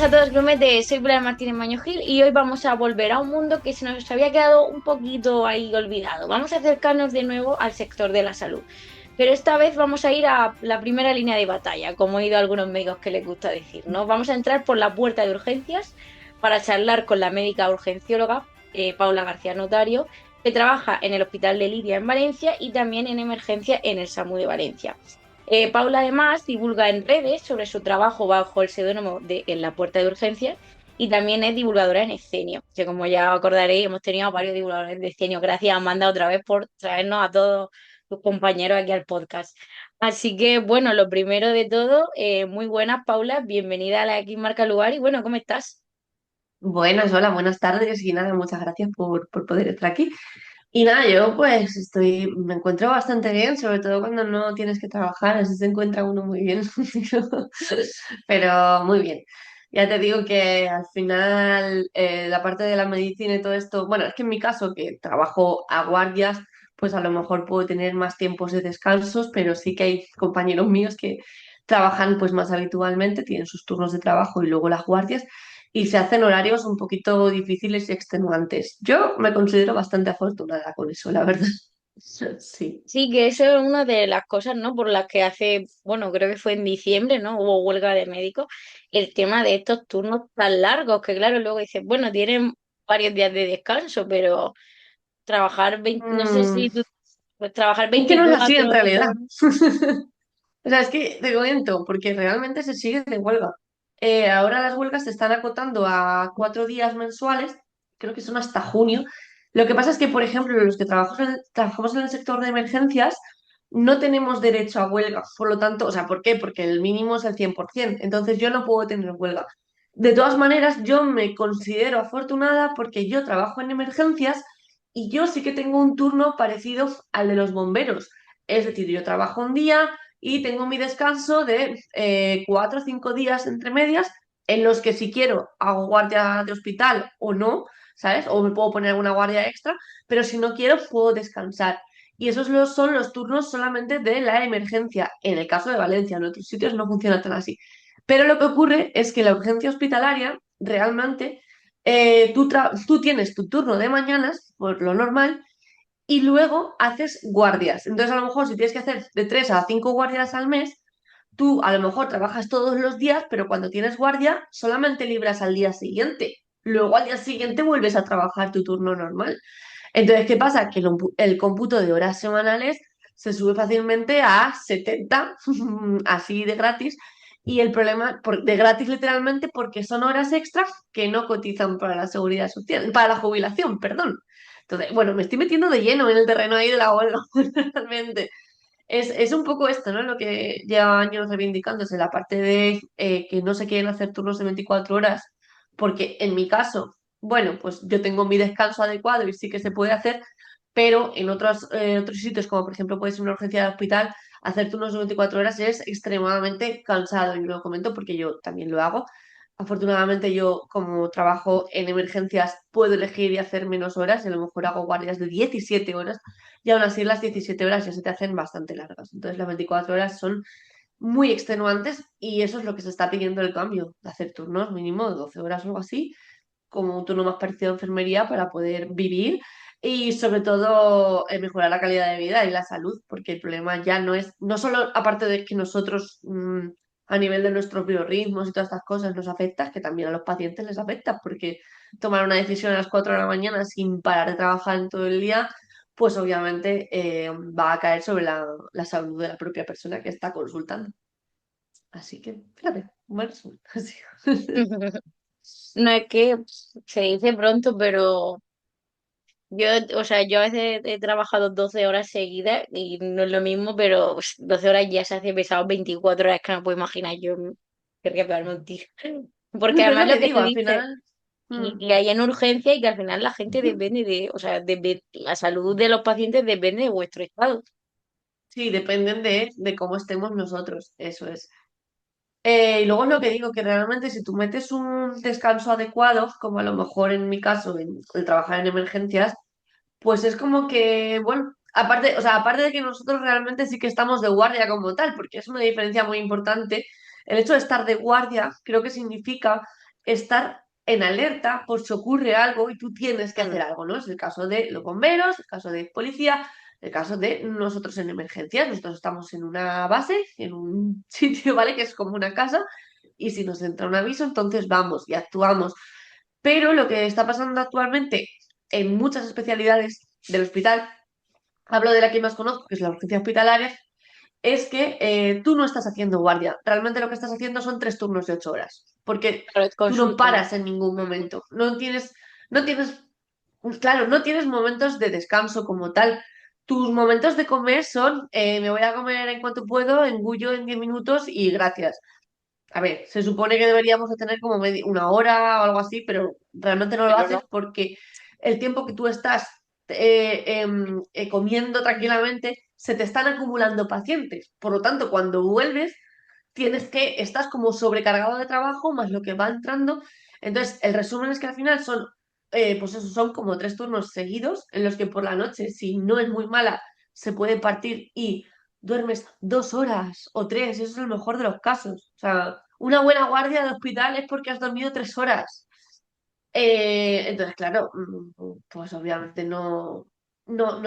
a todos, Grumete, soy Pilar Martínez Maño Gil y hoy vamos a volver a un mundo que se nos había quedado un poquito ahí olvidado. Vamos a acercarnos de nuevo al sector de la salud, pero esta vez vamos a ir a la primera línea de batalla, como he oído a algunos médicos que les gusta decir, ¿no? Vamos a entrar por la puerta de urgencias para charlar con la médica urgencióloga Paula García Notario, que trabaja en el Hospital de Lidia en Valencia y también en emergencia en el SAMU de Valencia. Paula además divulga en redes sobre su trabajo bajo el seudónimo de En la Puerta de Urgencias y también es divulgadora en Escenio, que como ya acordaréis hemos tenido varios divulgadores de Escenio. Gracias Amanda otra vez por traernos a todos tus compañeros aquí al podcast. Así que bueno, lo primero de todo, muy buenas Paula, bienvenida a la X Marca Lugar y bueno, ¿cómo estás? Buenas, hola, buenas tardes y nada, muchas gracias por poder estar aquí. Y nada, yo pues me encuentro bastante bien, sobre todo cuando no tienes que trabajar, así se encuentra uno muy bien, pero muy bien. Ya te digo que al final la parte de la medicina y todo esto, bueno, es que en mi caso que trabajo a guardias, pues a lo mejor puedo tener más tiempos de descansos, pero sí que hay compañeros míos que trabajan pues más habitualmente, tienen sus turnos de trabajo y luego las guardias y se hacen horarios un poquito difíciles y extenuantes. Yo me considero bastante afortunada con eso, la verdad. Sí. Sí, que eso es una de las cosas, ¿no? Por las que hace, bueno, creo que fue en diciembre, ¿no? Hubo huelga de médicos, el tema de estos turnos tan largos, que claro, luego dices, bueno, tienen varios días de descanso, pero trabajar 20, no sé Mm, si tú, pues trabajar es que no es así en 24 realidad. horas. O sea, es que te comento, porque realmente se sigue de huelga. Ahora las huelgas se están acotando a 4 días mensuales, creo que son hasta junio. Lo que pasa es que, por ejemplo, los que trabajamos en el sector de emergencias no tenemos derecho a huelga. Por lo tanto, o sea, ¿por qué? Porque el mínimo es el 100%. Entonces yo no puedo tener huelga. De todas maneras, yo me considero afortunada porque yo trabajo en emergencias y yo sí que tengo un turno parecido al de los bomberos. Es decir, yo trabajo un día y tengo mi descanso de 4 o 5 días entre medias en los que si quiero hago guardia de hospital o no, ¿sabes? O me puedo poner alguna guardia extra, pero si no quiero puedo descansar. Y son los turnos solamente de la emergencia, en el caso de Valencia, en otros sitios no funciona tan así. Pero lo que ocurre es que la urgencia hospitalaria realmente, tú tienes tu turno de mañanas, por lo normal, y luego haces guardias. Entonces, a lo mejor si tienes que hacer de 3 a 5 guardias al mes, tú a lo mejor trabajas todos los días, pero cuando tienes guardia solamente libras al día siguiente. Luego al día siguiente vuelves a trabajar tu turno normal. Entonces, ¿qué pasa? Que el cómputo de horas semanales se sube fácilmente a 70, así de gratis. Y el problema, de gratis literalmente, porque son horas extras que no cotizan para la seguridad social, para la jubilación, perdón. Entonces, bueno, me estoy metiendo de lleno en el terreno ahí de la huelga, realmente. Es un poco esto, ¿no? Lo que lleva años reivindicándose, la parte de que no se quieren hacer turnos de 24 horas, porque en mi caso, bueno, pues yo tengo mi descanso adecuado y sí que se puede hacer, pero en otros sitios, como por ejemplo puede ser una urgencia de hospital, hacer turnos de 24 horas es extremadamente cansado. Y lo comento porque yo también lo hago. Afortunadamente yo, como trabajo en emergencias, puedo elegir y hacer menos horas, y a lo mejor hago guardias de 17 horas y aún así las 17 horas ya se te hacen bastante largas. Entonces las 24 horas son muy extenuantes y eso es lo que se está pidiendo el cambio, de hacer turnos mínimo de 12 horas o algo así, como un turno más parecido a enfermería para poder vivir y sobre todo mejorar la calidad de vida y la salud, porque el problema ya no es, no solo aparte de que nosotros a nivel de nuestros biorritmos y todas estas cosas nos afecta, que también a los pacientes les afecta, porque tomar una decisión a las 4 de la mañana sin parar de trabajar en todo el día, pues obviamente va a caer sobre la salud de la propia persona que está consultando. Así que, fíjate, bueno, así. No es que se dice pronto, pero yo, o sea, yo a veces he trabajado 12 horas seguidas y no es lo mismo, pero 12 horas ya se hace pesado, 24 horas que no puedo imaginar, yo querría pegarme un tiro. Porque Pero es además lo lo que que digo, tú al dices, final. y hay en urgencia y que al final la gente depende de, o sea, la salud de los pacientes depende de vuestro estado. Sí, dependen de cómo estemos nosotros, eso es. Y luego es lo que digo, que realmente si tú metes un descanso adecuado, como a lo mejor en mi caso, en el trabajar en emergencias, pues es como que, bueno, aparte, o sea, aparte de que nosotros realmente sí que estamos de guardia como tal, porque es una diferencia muy importante, el hecho de estar de guardia creo que significa estar en alerta por si ocurre algo y tú tienes que Mm. hacer algo, ¿no? Es el caso de los bomberos, el caso de policía, el caso de nosotros en emergencias. Nosotros estamos en una base, en un sitio, ¿vale? Que es como una casa, y si nos entra un aviso, entonces vamos y actuamos. Pero lo que está pasando actualmente en muchas especialidades del hospital, hablo de la que más conozco, que es la urgencia hospitalaria, es que tú no estás haciendo guardia. Realmente lo que estás haciendo son 3 turnos de 8 horas, porque Claro, es tú no consulta, ¿no? paras en ningún momento. No tienes, claro, no tienes momentos de descanso como tal. Tus momentos de comer son, me voy a comer en cuanto puedo, engullo en 10 minutos y gracias. A ver, se supone que deberíamos de tener como una hora o algo así, pero realmente no lo Pero haces no. porque el tiempo que tú estás comiendo tranquilamente, se te están acumulando pacientes. Por lo tanto, cuando vuelves, estás como sobrecargado de trabajo más lo que va entrando. Entonces, el resumen es que al final son, pues eso, son como 3 turnos seguidos en los que por la noche, si no es muy mala, se puede partir y duermes 2 horas o tres, eso es el mejor de los casos. O sea, una buena guardia de hospital es porque has dormido 3 horas. Entonces, claro, pues obviamente no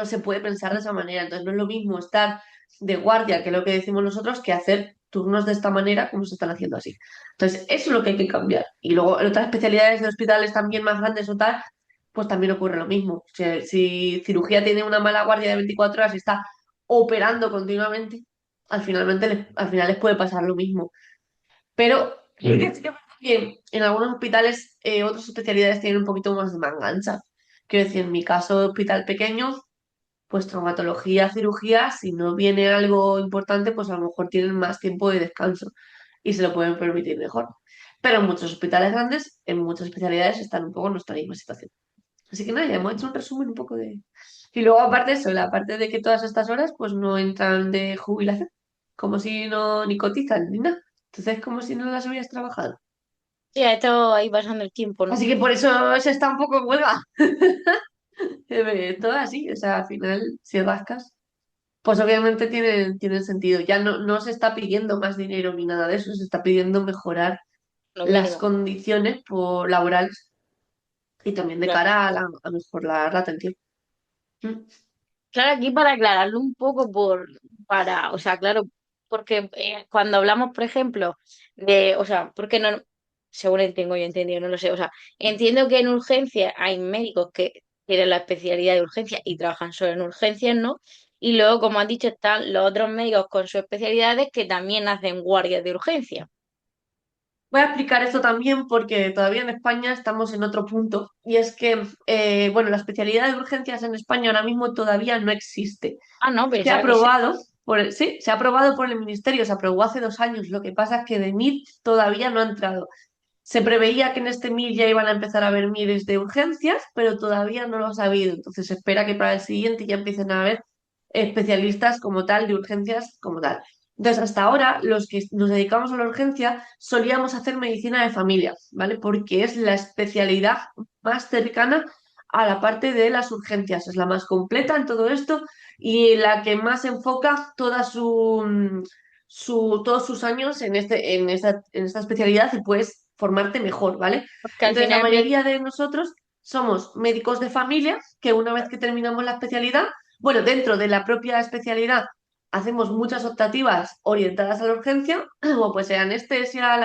se puede pensar de esa manera. Entonces, no es lo mismo estar de guardia, que es lo que decimos nosotros, que hacer turnos de esta manera como se están haciendo así. Entonces, eso es lo que hay que cambiar. Y luego, en otras especialidades de hospitales también más grandes o tal, pues también ocurre lo mismo. Si cirugía tiene una mala guardia de 24 horas y está operando continuamente, al final les puede pasar lo mismo. Pero sí que es verdad que en algunos hospitales otras especialidades tienen un poquito más de manga ancha. Quiero decir, en mi caso de hospital pequeño, pues traumatología, cirugía, si no viene algo importante, pues a lo mejor tienen más tiempo de descanso y se lo pueden permitir mejor. Pero en muchos hospitales grandes, en muchas especialidades, están un poco en nuestra misma situación. Así que nada, ya hemos hecho un resumen un poco de... Y luego aparte de eso, la parte de que todas estas horas pues no entran de jubilación, como si no ni cotizan ni nada. Entonces, como si no las hubieras trabajado. Sí, ha estado ahí pasando el tiempo, ¿no? Así que por eso se está un poco en huelga. Todo así, o sea, al final, si rascas, pues obviamente tiene sentido. Ya no se está pidiendo más dinero ni nada de eso, se está pidiendo mejorar Lo las mínimo. condiciones laborales y también de Claro. cara a mejorar la atención. Mm. Claro, aquí para aclararlo un poco o sea, claro, porque cuando hablamos, por ejemplo, o sea, porque no, según tengo yo entendido, no lo sé, o sea, entiendo que en urgencias hay médicos que tienen la especialidad de urgencia y trabajan solo en urgencias, ¿no? Y luego, como has dicho, están los otros médicos con sus especialidades que también hacen guardias de urgencia. Voy a explicar esto también porque todavía en España estamos en otro punto y es que, bueno, la especialidad de urgencias en España ahora mismo todavía no existe. Ah, no, Se ha pensaba que sí. aprobado sí, se ha aprobado por el Ministerio, se aprobó hace 2 años. Lo que pasa es que de MIR todavía no ha entrado. Se preveía que en este MIR ya iban a empezar a haber MIRes de urgencias, pero todavía no lo ha habido. Entonces se espera que para el siguiente ya empiecen a haber especialistas como tal, de urgencias como tal. Entonces, hasta ahora, los que nos dedicamos a la urgencia solíamos hacer medicina de familia, ¿vale? Porque es la especialidad más cercana a la parte de las urgencias. Es la más completa en todo esto y la que más enfoca todos sus años en esta especialidad y puedes formarte mejor, ¿vale? Porque al Entonces, la final mayoría de nosotros somos médicos de familia que una vez que terminamos la especialidad, bueno, dentro de la propia especialidad hacemos muchas optativas orientadas a la urgencia, como puede ser anestesia,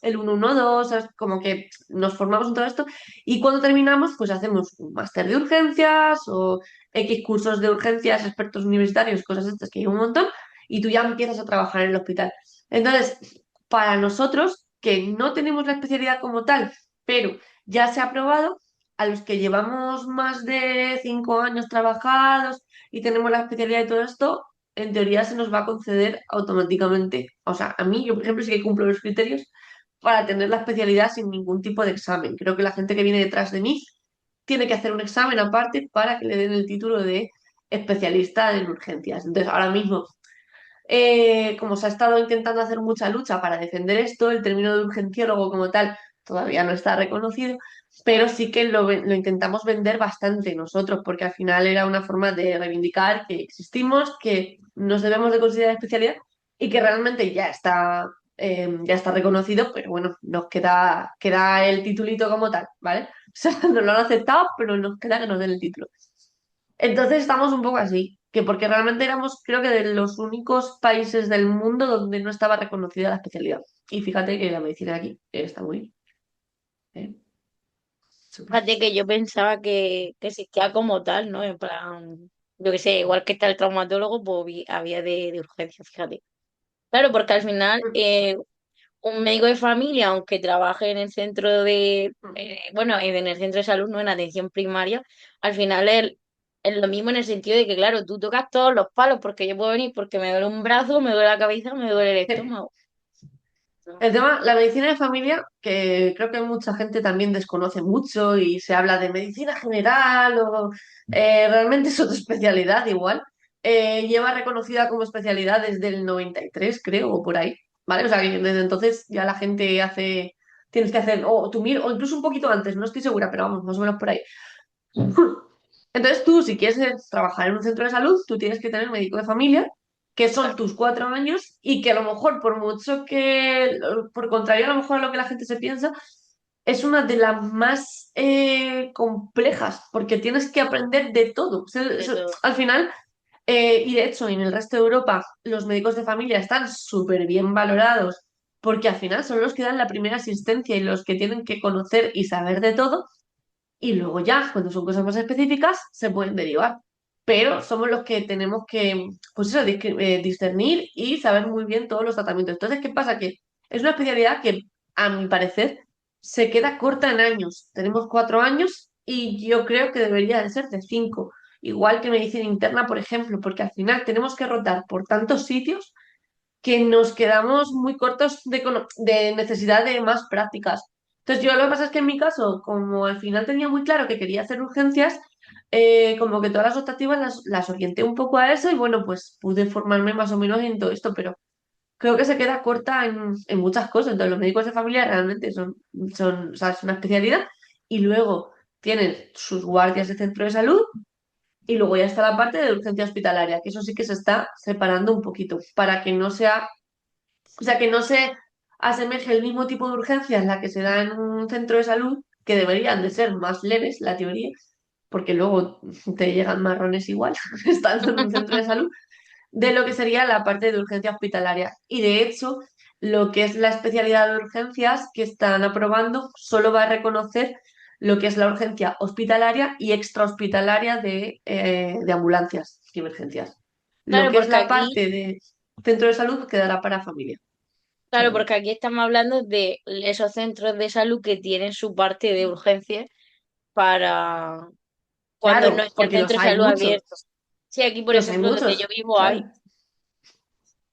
el 112, ¿sabes? Como que nos formamos en todo esto y cuando terminamos, pues hacemos un máster de urgencias o X cursos de urgencias, expertos universitarios, cosas de estas que hay un montón, y tú ya empiezas a trabajar en el hospital. Entonces, para nosotros, que no tenemos la especialidad como tal, pero ya se ha aprobado, a los que llevamos más de 5 años trabajados y tenemos la especialidad y todo esto, en teoría se nos va a conceder automáticamente. O sea, a mí, yo por ejemplo, sí que cumplo los criterios para tener la especialidad sin ningún tipo de examen. Creo que la gente que viene detrás de mí tiene que hacer un examen aparte para que le den el título de especialista en urgencias. Entonces, ahora mismo, como se ha estado intentando hacer mucha lucha para defender esto, el término de urgenciólogo como tal todavía no está reconocido, pero sí que lo intentamos vender bastante nosotros, porque al final era una forma de reivindicar que existimos, que nos debemos de considerar especialidad y que realmente ya está. ya está reconocido, pero bueno, queda el titulito como tal, ¿vale? O sea, nos lo han aceptado, pero nos queda que nos den el título. Entonces estamos un poco así, que porque realmente éramos, creo que de los únicos países del mundo donde no estaba reconocida la especialidad. Y fíjate que la medicina de aquí está muy bien. Súper. Fíjate que yo pensaba que existía como tal, ¿no? En plan, yo qué sé, igual que está el traumatólogo, pues había de urgencia, fíjate. Claro, porque al final un médico de familia, aunque trabaje en el centro bueno, en el centro de salud, no en atención primaria, al final es lo mismo en el sentido de que, claro, tú tocas todos los palos, porque yo puedo venir porque me duele un brazo, me duele la cabeza, me duele el estómago. El tema, la medicina de familia, que creo que mucha gente también desconoce mucho y se habla de medicina general o realmente es otra especialidad igual, lleva reconocida como especialidad desde el 93 creo, o por ahí, ¿vale? O sea, que desde entonces ya la gente tienes que hacer, o tú o incluso un poquito antes, no estoy segura, pero vamos, más o menos por ahí. Entonces tú, si quieres trabajar en un centro de salud, tú tienes que tener médico de familia, que son tus 4 años y que a lo mejor, por mucho que, por contrario a lo mejor a lo que la gente se piensa, es una de las más complejas, porque tienes que aprender de todo. O sea, De todo. al final, y de hecho en el resto de Europa, los médicos de familia están súper bien valorados, porque al final son los que dan la primera asistencia y los que tienen que conocer y saber de todo. Y luego ya, cuando son cosas más específicas, se pueden derivar. Pero somos los que tenemos que, pues eso, discernir y saber muy bien todos los tratamientos. Entonces, ¿qué pasa? Que es una especialidad que, a mi parecer, se queda corta en años. Tenemos 4 años y yo creo que debería de ser de 5. Igual que medicina interna, por ejemplo, porque al final tenemos que rotar por tantos sitios que nos quedamos muy cortos de necesidad de más prácticas. Entonces, yo lo que pasa es que en mi caso, como al final tenía muy claro que quería hacer urgencias, como que todas las optativas las orienté un poco a eso y bueno, pues pude formarme más o menos en todo esto, pero creo que se queda corta en muchas cosas. Entonces, los médicos de familia realmente o sea, es una especialidad y luego tienen sus guardias de centro de salud y luego ya está la parte de urgencia hospitalaria, que eso sí que se está separando un poquito para que no sea, o sea, que no se asemeje el mismo tipo de urgencia en la que se da en un centro de salud, que deberían de ser más leves, la teoría, porque luego te llegan marrones igual, estando en un centro de salud, de lo que sería la parte de urgencia hospitalaria. Y de hecho, lo que es la especialidad de urgencias que están aprobando solo va a reconocer lo que es la urgencia hospitalaria y extrahospitalaria de ambulancias y emergencias. Lo Claro, que es porque la aquí, parte de centro de salud quedará para familia. claro, porque aquí estamos hablando de esos centros de salud que tienen su parte de urgencia para cuando no Claro, está el porque centro los de hay salud abierto. muchos, Sí, aquí, por los hay ejemplo, donde yo muchos, vivo claro. hay.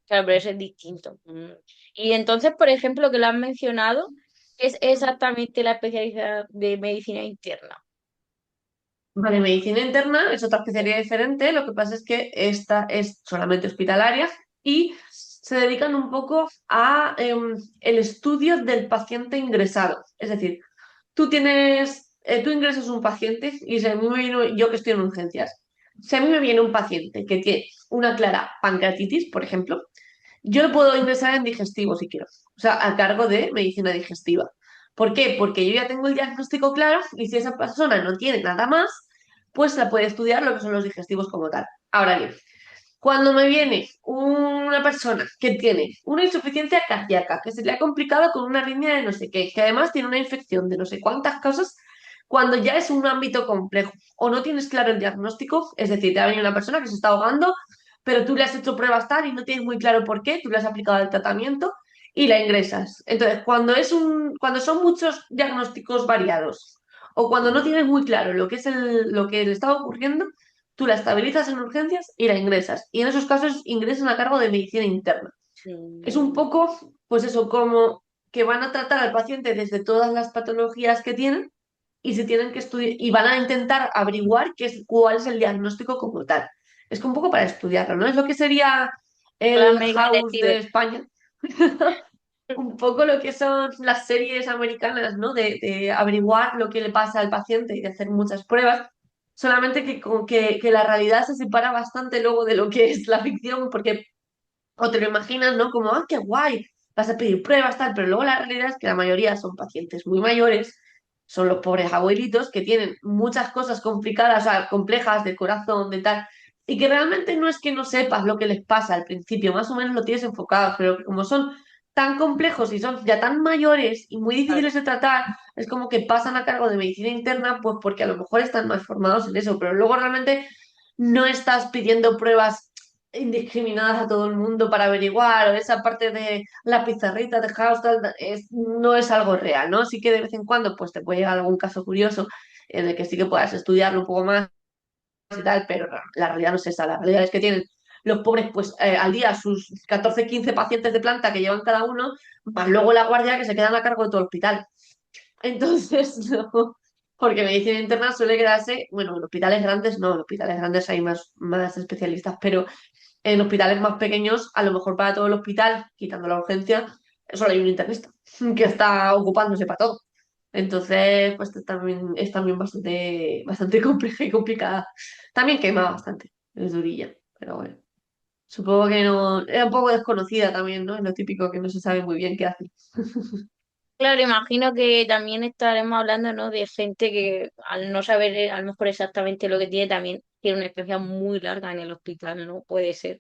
Claro, pero eso es distinto. Y entonces, por ejemplo, que lo has mencionado, es exactamente la especialidad de medicina interna. Vale, medicina interna es otra especialidad diferente, lo que pasa es que esta es solamente hospitalaria y se dedican un poco a el estudio del paciente ingresado. Es decir, tú ingresas un paciente y si a mí me viene, yo que estoy en urgencias, si a mí me viene un paciente que tiene una clara pancreatitis, por ejemplo, yo lo puedo ingresar en digestivo si quiero, o sea, a cargo de medicina digestiva. ¿Por qué? Porque yo ya tengo el diagnóstico claro y si esa persona no tiene nada más, pues la puede estudiar lo que son los digestivos como tal. Ahora bien, cuando me viene una persona que tiene una insuficiencia cardíaca, que se le ha complicado con una arritmia de no sé qué, que además tiene una infección de no sé cuántas cosas, cuando ya es un ámbito complejo o no tienes claro el diagnóstico, es decir, te ha venido una persona que se está ahogando, pero tú le has hecho pruebas tal y no tienes muy claro por qué, tú le has aplicado el tratamiento y la ingresas. Entonces, cuando son muchos diagnósticos variados o cuando no tienes muy claro lo que es lo que le está ocurriendo, tú la estabilizas en urgencias y la ingresas. Y en esos casos ingresan a cargo de medicina interna. Es un Mm, poco, pues eso, como que van a tratar al paciente desde todas las patologías que tienen y se tienen que estudiar y van a intentar averiguar cuál es el diagnóstico como tal. Es que un poco para estudiarlo, ¿no? Es lo que sería Plan el médico House detective. de España. Un poco lo que son las series americanas, ¿no? De averiguar lo que le pasa al paciente y de hacer muchas pruebas. Solamente que la realidad se separa bastante luego de lo que es la ficción, porque o te lo imaginas, ¿no? Como, ah, qué guay. vas a pedir pruebas, tal, pero luego la realidad es que la mayoría son pacientes muy mayores, son los pobres abuelitos que tienen muchas cosas complicadas, o sea, complejas del corazón, de tal, y que realmente no es que no sepas lo que les pasa al principio, más o menos lo tienes enfocado, pero que como son tan complejos y son ya tan mayores y muy Claro. difíciles de tratar, es como que pasan a cargo de medicina interna, pues porque a lo mejor están más formados en eso, pero luego realmente no estás pidiendo pruebas indiscriminadas a todo el mundo para averiguar, o esa parte de la pizarrita de House no es algo real, ¿no? Sí que de vez en cuando pues te puede llegar algún caso curioso en el que sí que puedas estudiarlo un poco más y tal, pero la realidad no es esa, la realidad es que tienen los pobres pues al día sus 14 15 pacientes de planta que llevan cada uno, más luego la guardia que se quedan a cargo de todo el hospital. Entonces, no, porque medicina interna suele quedarse, bueno, en hospitales grandes no, en hospitales grandes hay más especialistas, pero en hospitales más pequeños, a lo mejor para todo el hospital, quitando la urgencia, solo hay un internista que está ocupándose para todo. Entonces, pues es también bastante compleja y complicada. También quema bastante, es durilla, pero bueno. Supongo que no, era un poco desconocida también, ¿no? Es lo típico que no se sabe muy bien qué hace. Claro, imagino que también estaremos hablando, ¿no? De gente que al no saber a lo mejor exactamente lo que tiene, también tiene una estancia muy larga en el hospital, ¿no? Puede ser.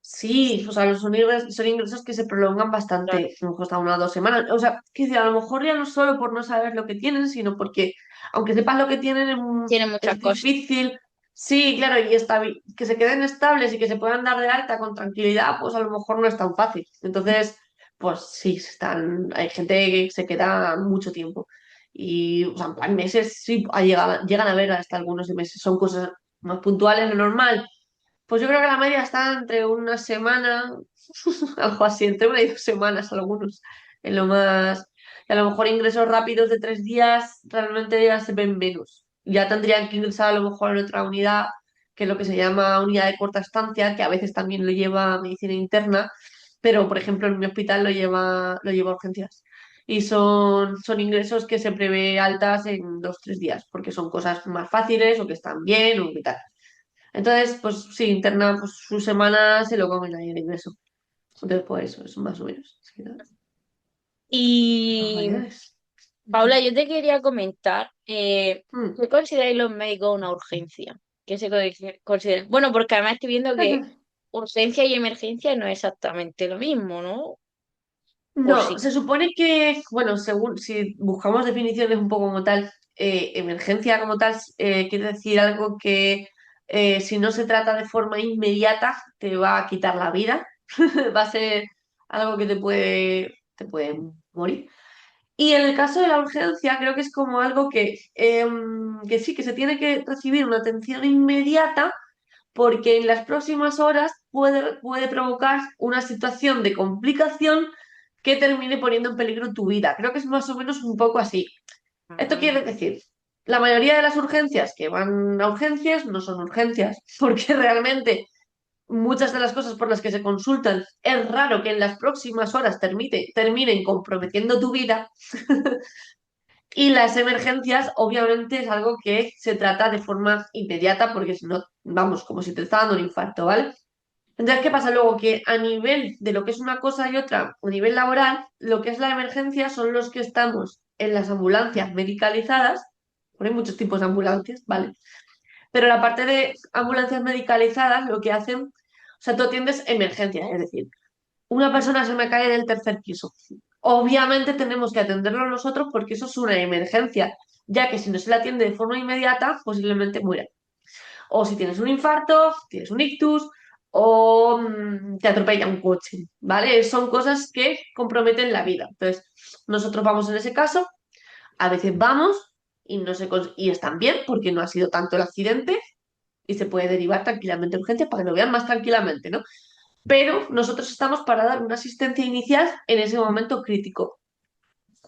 Sí, o sea, son ingresos que se prolongan Claro, bastante, a lo mejor hasta 1 o 2 semanas. O sea, que decir, a lo mejor ya no solo por no saber lo que tienen, sino porque, aunque sepas lo que tienen, tiene muchas es cosas. difícil. Sí, claro, y que se queden estables y que se puedan dar de alta con tranquilidad, pues a lo mejor no es tan fácil. Entonces, pues sí, hay gente que se queda mucho tiempo. Y, o sea, en plan, meses sí llegan a ver hasta algunos de meses. Son cosas más puntuales, lo normal pues yo creo que la media está entre una semana, algo así, entre 1 y 2 semanas algunos, en lo más. Y a lo mejor ingresos rápidos de 3 días realmente ya se ven menos. Ya tendrían que ingresar a lo mejor en otra unidad, que es lo que se llama unidad de corta estancia, que a veces también lo lleva medicina interna, pero por ejemplo en mi hospital lo lleva urgencias. Y son ingresos que se prevé altas en 2, 3 días, porque son cosas más fáciles o que están bien o qué tal. Entonces, pues sí, interna, pues su semana se lo comen ahí el ingreso. Entonces, pues eso es más o menos. Sí, ¿no? Y Barbaridades. Paula, yo te quería comentar, Mm. ¿qué consideráis los médicos una urgencia? ¿Qué se considera? Bueno, porque además estoy viendo que urgencia y emergencia no es exactamente lo mismo, ¿no? ¿O No, sí? se supone que, bueno, según si buscamos definiciones un poco como tal, emergencia como tal quiere decir algo que si no se trata de forma inmediata te va a quitar la vida, va a ser algo que te puede morir. Y en el caso de la urgencia, creo que es como algo que sí, que se tiene que recibir una atención inmediata porque en las próximas horas puede provocar una situación de complicación que termine poniendo en peligro tu vida. Creo que es más o menos un poco así. Esto Ah, quiere decir, la mayoría de las urgencias que van a urgencias no son urgencias, porque realmente muchas de las cosas por las que se consultan es raro que en las próximas horas terminen comprometiendo tu vida. Y las emergencias, obviamente, es algo que se trata de forma inmediata, porque si no, vamos, como si te está dando un infarto, ¿vale? Entonces, ¿qué pasa luego? Que a nivel de lo que es una cosa y otra, a nivel laboral, lo que es la emergencia son los que estamos en las ambulancias medicalizadas, porque hay muchos tipos de ambulancias, ¿vale? Pero la parte de ambulancias medicalizadas, lo que hacen, o sea, tú atiendes emergencias, es decir, una persona se me cae del tercer piso. Obviamente tenemos que atenderlo nosotros porque eso es una emergencia, ya que si no se le atiende de forma inmediata, posiblemente muera. O si tienes un infarto, tienes un ictus o te atropella un coche, ¿vale? Son cosas que comprometen la vida. Entonces, nosotros vamos en ese caso, a veces vamos y, no se, y están bien porque no ha sido tanto el accidente y se puede derivar tranquilamente a urgencias para que lo vean más tranquilamente, ¿no? Pero nosotros estamos para dar una asistencia inicial en ese momento crítico.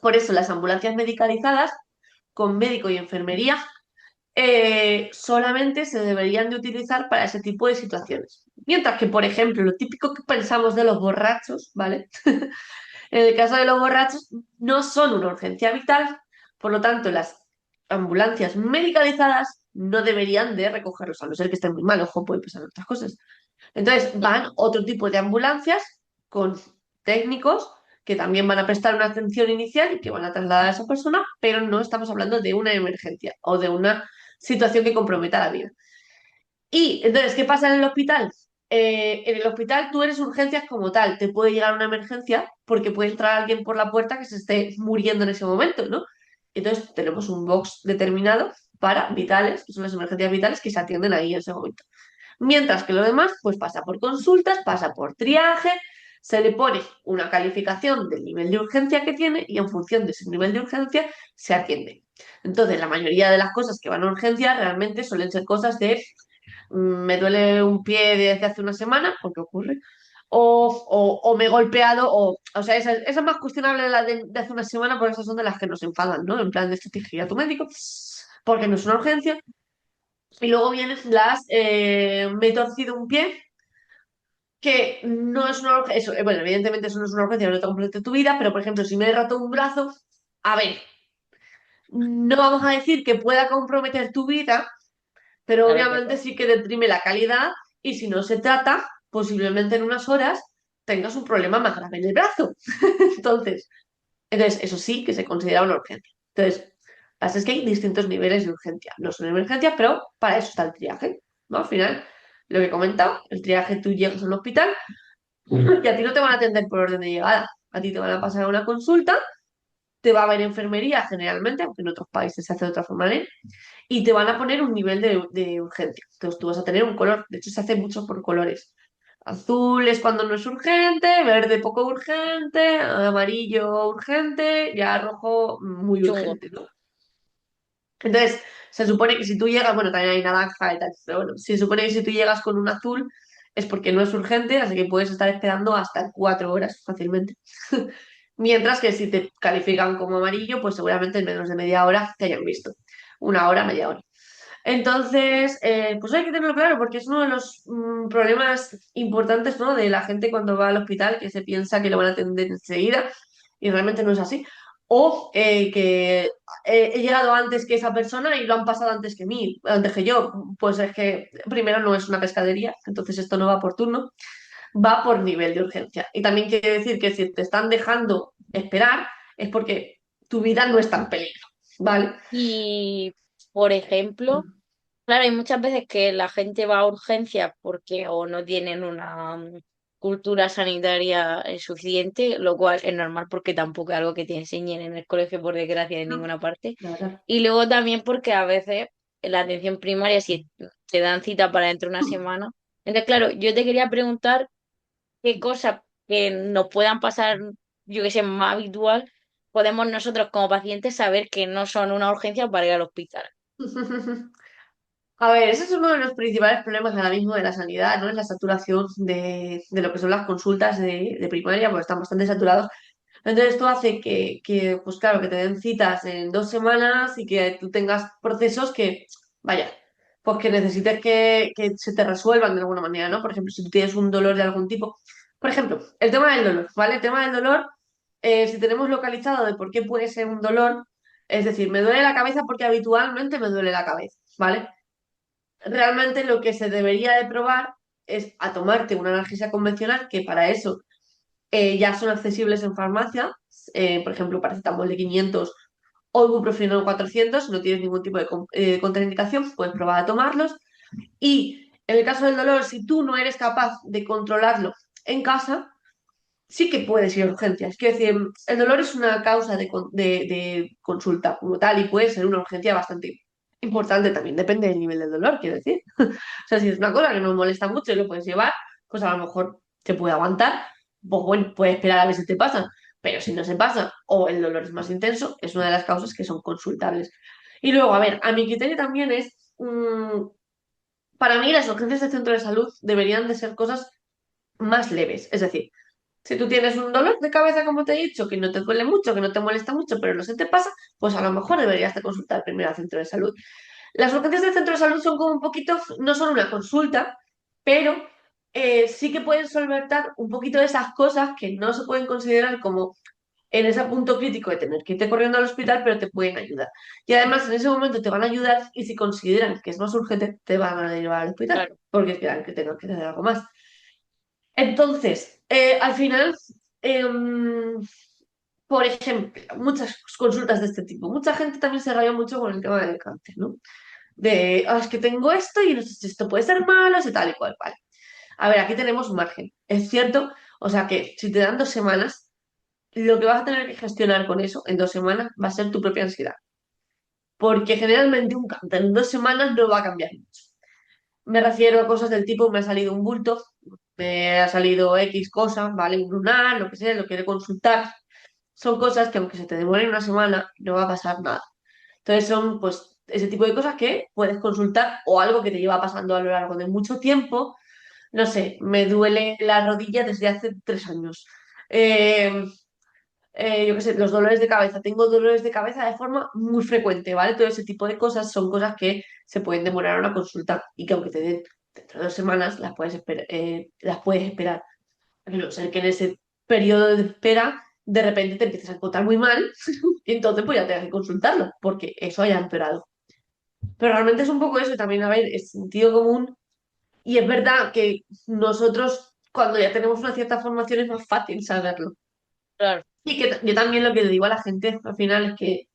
Por eso las ambulancias medicalizadas con médico y enfermería solamente se deberían de utilizar para ese tipo de situaciones. Mientras que, por ejemplo, lo típico que pensamos de los borrachos, ¿vale? En el caso de los borrachos, no son una urgencia vital, por lo tanto, las ambulancias medicalizadas no deberían de recogerlos, a no ser que estén muy mal, ojo, puede pasar otras cosas. Entonces van otro tipo de ambulancias con técnicos que también van a prestar una atención inicial y que van a trasladar a esa persona, pero no estamos hablando de una emergencia o de una situación que comprometa la vida. Y entonces, ¿qué pasa en el hospital? En el hospital tú eres urgencias como tal, te puede llegar una emergencia porque puede entrar alguien por la puerta que se esté muriendo en ese momento, ¿no? Entonces tenemos un box determinado para vitales, que son las emergencias vitales que se atienden ahí en ese momento. Mientras que lo demás, pues pasa por consultas, pasa por triaje, se le pone una calificación del nivel de urgencia que tiene y en función de ese nivel de urgencia se atiende. Entonces, la mayoría de las cosas que van a urgencia realmente suelen ser cosas de me duele un pie desde hace una semana, porque ocurre, o me he golpeado, o sea, esa es más cuestionable la de hace una semana, porque esas son de las que nos enfadan, ¿no? En plan de esto tienes que ir a tu médico, porque no es una urgencia. Y luego vienen me he torcido un pie, que no es una urgencia, bueno, evidentemente eso no es una urgencia, no te compromete tu vida, pero por ejemplo, si me he roto un brazo, a ver, no vamos a decir que pueda comprometer tu vida, pero Claro que obviamente no. sí que deprime la calidad y si no se trata, posiblemente en unas horas tengas un problema más grave en el brazo. Entonces, eso sí que se considera una urgencia. Entonces, lo que pasa es que hay distintos niveles de urgencia. No son emergencias, pero para eso está el triaje, ¿no? Al final, lo que he comentado, el triaje, tú llegas a un hospital y a ti no te van a atender por orden de llegada. A ti te van a pasar a una consulta, te va a ver enfermería generalmente, aunque en otros países se hace de otra forma, ¿eh? Y te van a poner un nivel de urgencia. Entonces tú vas a tener un color, de hecho se hace mucho por colores. Azul es cuando no es urgente, verde poco urgente, amarillo urgente, ya rojo muy Chungo. urgente, ¿no? Entonces, se supone que si tú llegas, bueno, también hay naranja y tal, pero bueno, se supone que si tú llegas con un azul es porque no es urgente, así que puedes estar esperando hasta 4 horas fácilmente. Mientras que si te califican como amarillo, pues seguramente en menos de media hora te hayan visto. Una hora, media hora. Entonces, pues hay que tenerlo claro porque es uno de los problemas importantes, ¿no? De la gente cuando va al hospital, que se piensa que lo van a atender enseguida y realmente no es así. O que he llegado antes que esa persona y lo han pasado antes que mí, antes que yo. Pues es que primero no es una pescadería, entonces esto no va por turno, va por nivel de urgencia. Y también quiere decir que si te están dejando esperar es porque tu vida no está en peligro, ¿vale? Y, por ejemplo, claro, hay muchas veces que la gente va a urgencias porque o no tienen una cultura sanitaria suficiente, lo cual es normal porque tampoco es algo que te enseñen en el colegio, por desgracia, en ninguna parte. Claro. Y luego también porque a veces la atención primaria, si te dan cita para dentro de una semana. Entonces, claro, yo te quería preguntar qué cosas que nos puedan pasar, yo que sé, más habitual, podemos nosotros como pacientes saber que no son una urgencia para ir al hospital. A ver, ese es uno de los principales problemas ahora mismo de la sanidad, ¿no? Es la saturación de lo que son las consultas de primaria, porque están bastante saturados. Entonces esto hace pues claro, que te den citas en 2 semanas y que tú tengas procesos que, vaya, pues que necesites que se te resuelvan de alguna manera, ¿no? Por ejemplo, si tú tienes un dolor de algún tipo. Por ejemplo, el tema del dolor, ¿vale? El tema del dolor, si tenemos localizado de por qué puede ser un dolor, es decir, me duele la cabeza porque habitualmente me duele la cabeza, ¿vale? Realmente lo que se debería de probar es a tomarte una analgesia convencional, que para eso ya son accesibles en farmacia, por ejemplo, paracetamol de 500 o ibuprofeno 400, si no tienes ningún tipo de contraindicación, puedes probar a tomarlos. Y en el caso del dolor, si tú no eres capaz de controlarlo en casa, sí que puedes ir a urgencias. Quiero decir, el dolor es una causa de consulta como tal y puede ser una urgencia bastante importante también, depende del nivel del dolor, quiero decir. O sea, si es una cosa que nos molesta mucho y lo puedes llevar, pues a lo mejor te puede aguantar, pues bueno, puedes esperar a ver si te pasa, pero si no se pasa o el dolor es más intenso, es una de las causas que son consultables. Y luego, a ver, a mi criterio también para mí las urgencias del centro de salud deberían de ser cosas más leves, es decir, si tú tienes un dolor de cabeza, como te he dicho, que no te duele mucho, que no te molesta mucho, pero no se te pasa, pues a lo mejor deberías de consultar primero al centro de salud. Las urgencias del centro de salud son como un poquito, no son una consulta, pero sí que pueden solventar un poquito de esas cosas que no se pueden considerar como en ese punto crítico de tener que irte corriendo al hospital, pero te pueden ayudar. Y además en ese momento te van a ayudar y si consideran que es más urgente, te van a llevar al hospital, Claro. porque esperan que tengan que hacer algo más. Entonces, al final, Em, por ejemplo, muchas consultas de este tipo. Mucha gente también se raya mucho con el tema del cáncer, ¿no? De, "Ah, es que tengo esto y no sé si esto puede ser malo, si tal y cual, vale. A ver, aquí tenemos margen. Es cierto, o sea que si te dan 2 semanas, lo que vas a tener que gestionar con eso en 2 semanas va a ser tu propia ansiedad. Porque generalmente un cáncer en 2 semanas no va a cambiar mucho. Me refiero a cosas del tipo, me ha salido un bulto, me ha salido X cosa, ¿vale? Un lunar, lo que sea, lo quiere consultar. Son cosas que aunque se te demoren una semana, no va a pasar nada. Entonces son pues ese tipo de cosas que puedes consultar o algo que te lleva pasando a lo largo de mucho tiempo. No sé, me duele la rodilla desde hace 3 años. Eh, yo qué sé, los dolores de cabeza. Tengo dolores de cabeza de forma muy frecuente, ¿vale? Todo ese tipo de cosas son cosas que se pueden demorar una consulta y que aunque te den dentro de 2 semanas, las puedes esperar. A no ser que en ese periodo de espera de repente te empieces a encontrar muy mal y entonces pues ya tengas que consultarlo porque eso haya empeorado. Pero realmente es un poco eso y también, a ver, es sentido común y es verdad que nosotros cuando ya tenemos una cierta formación es más fácil saberlo. Claro, Y que yo también lo que le digo a la gente al final es que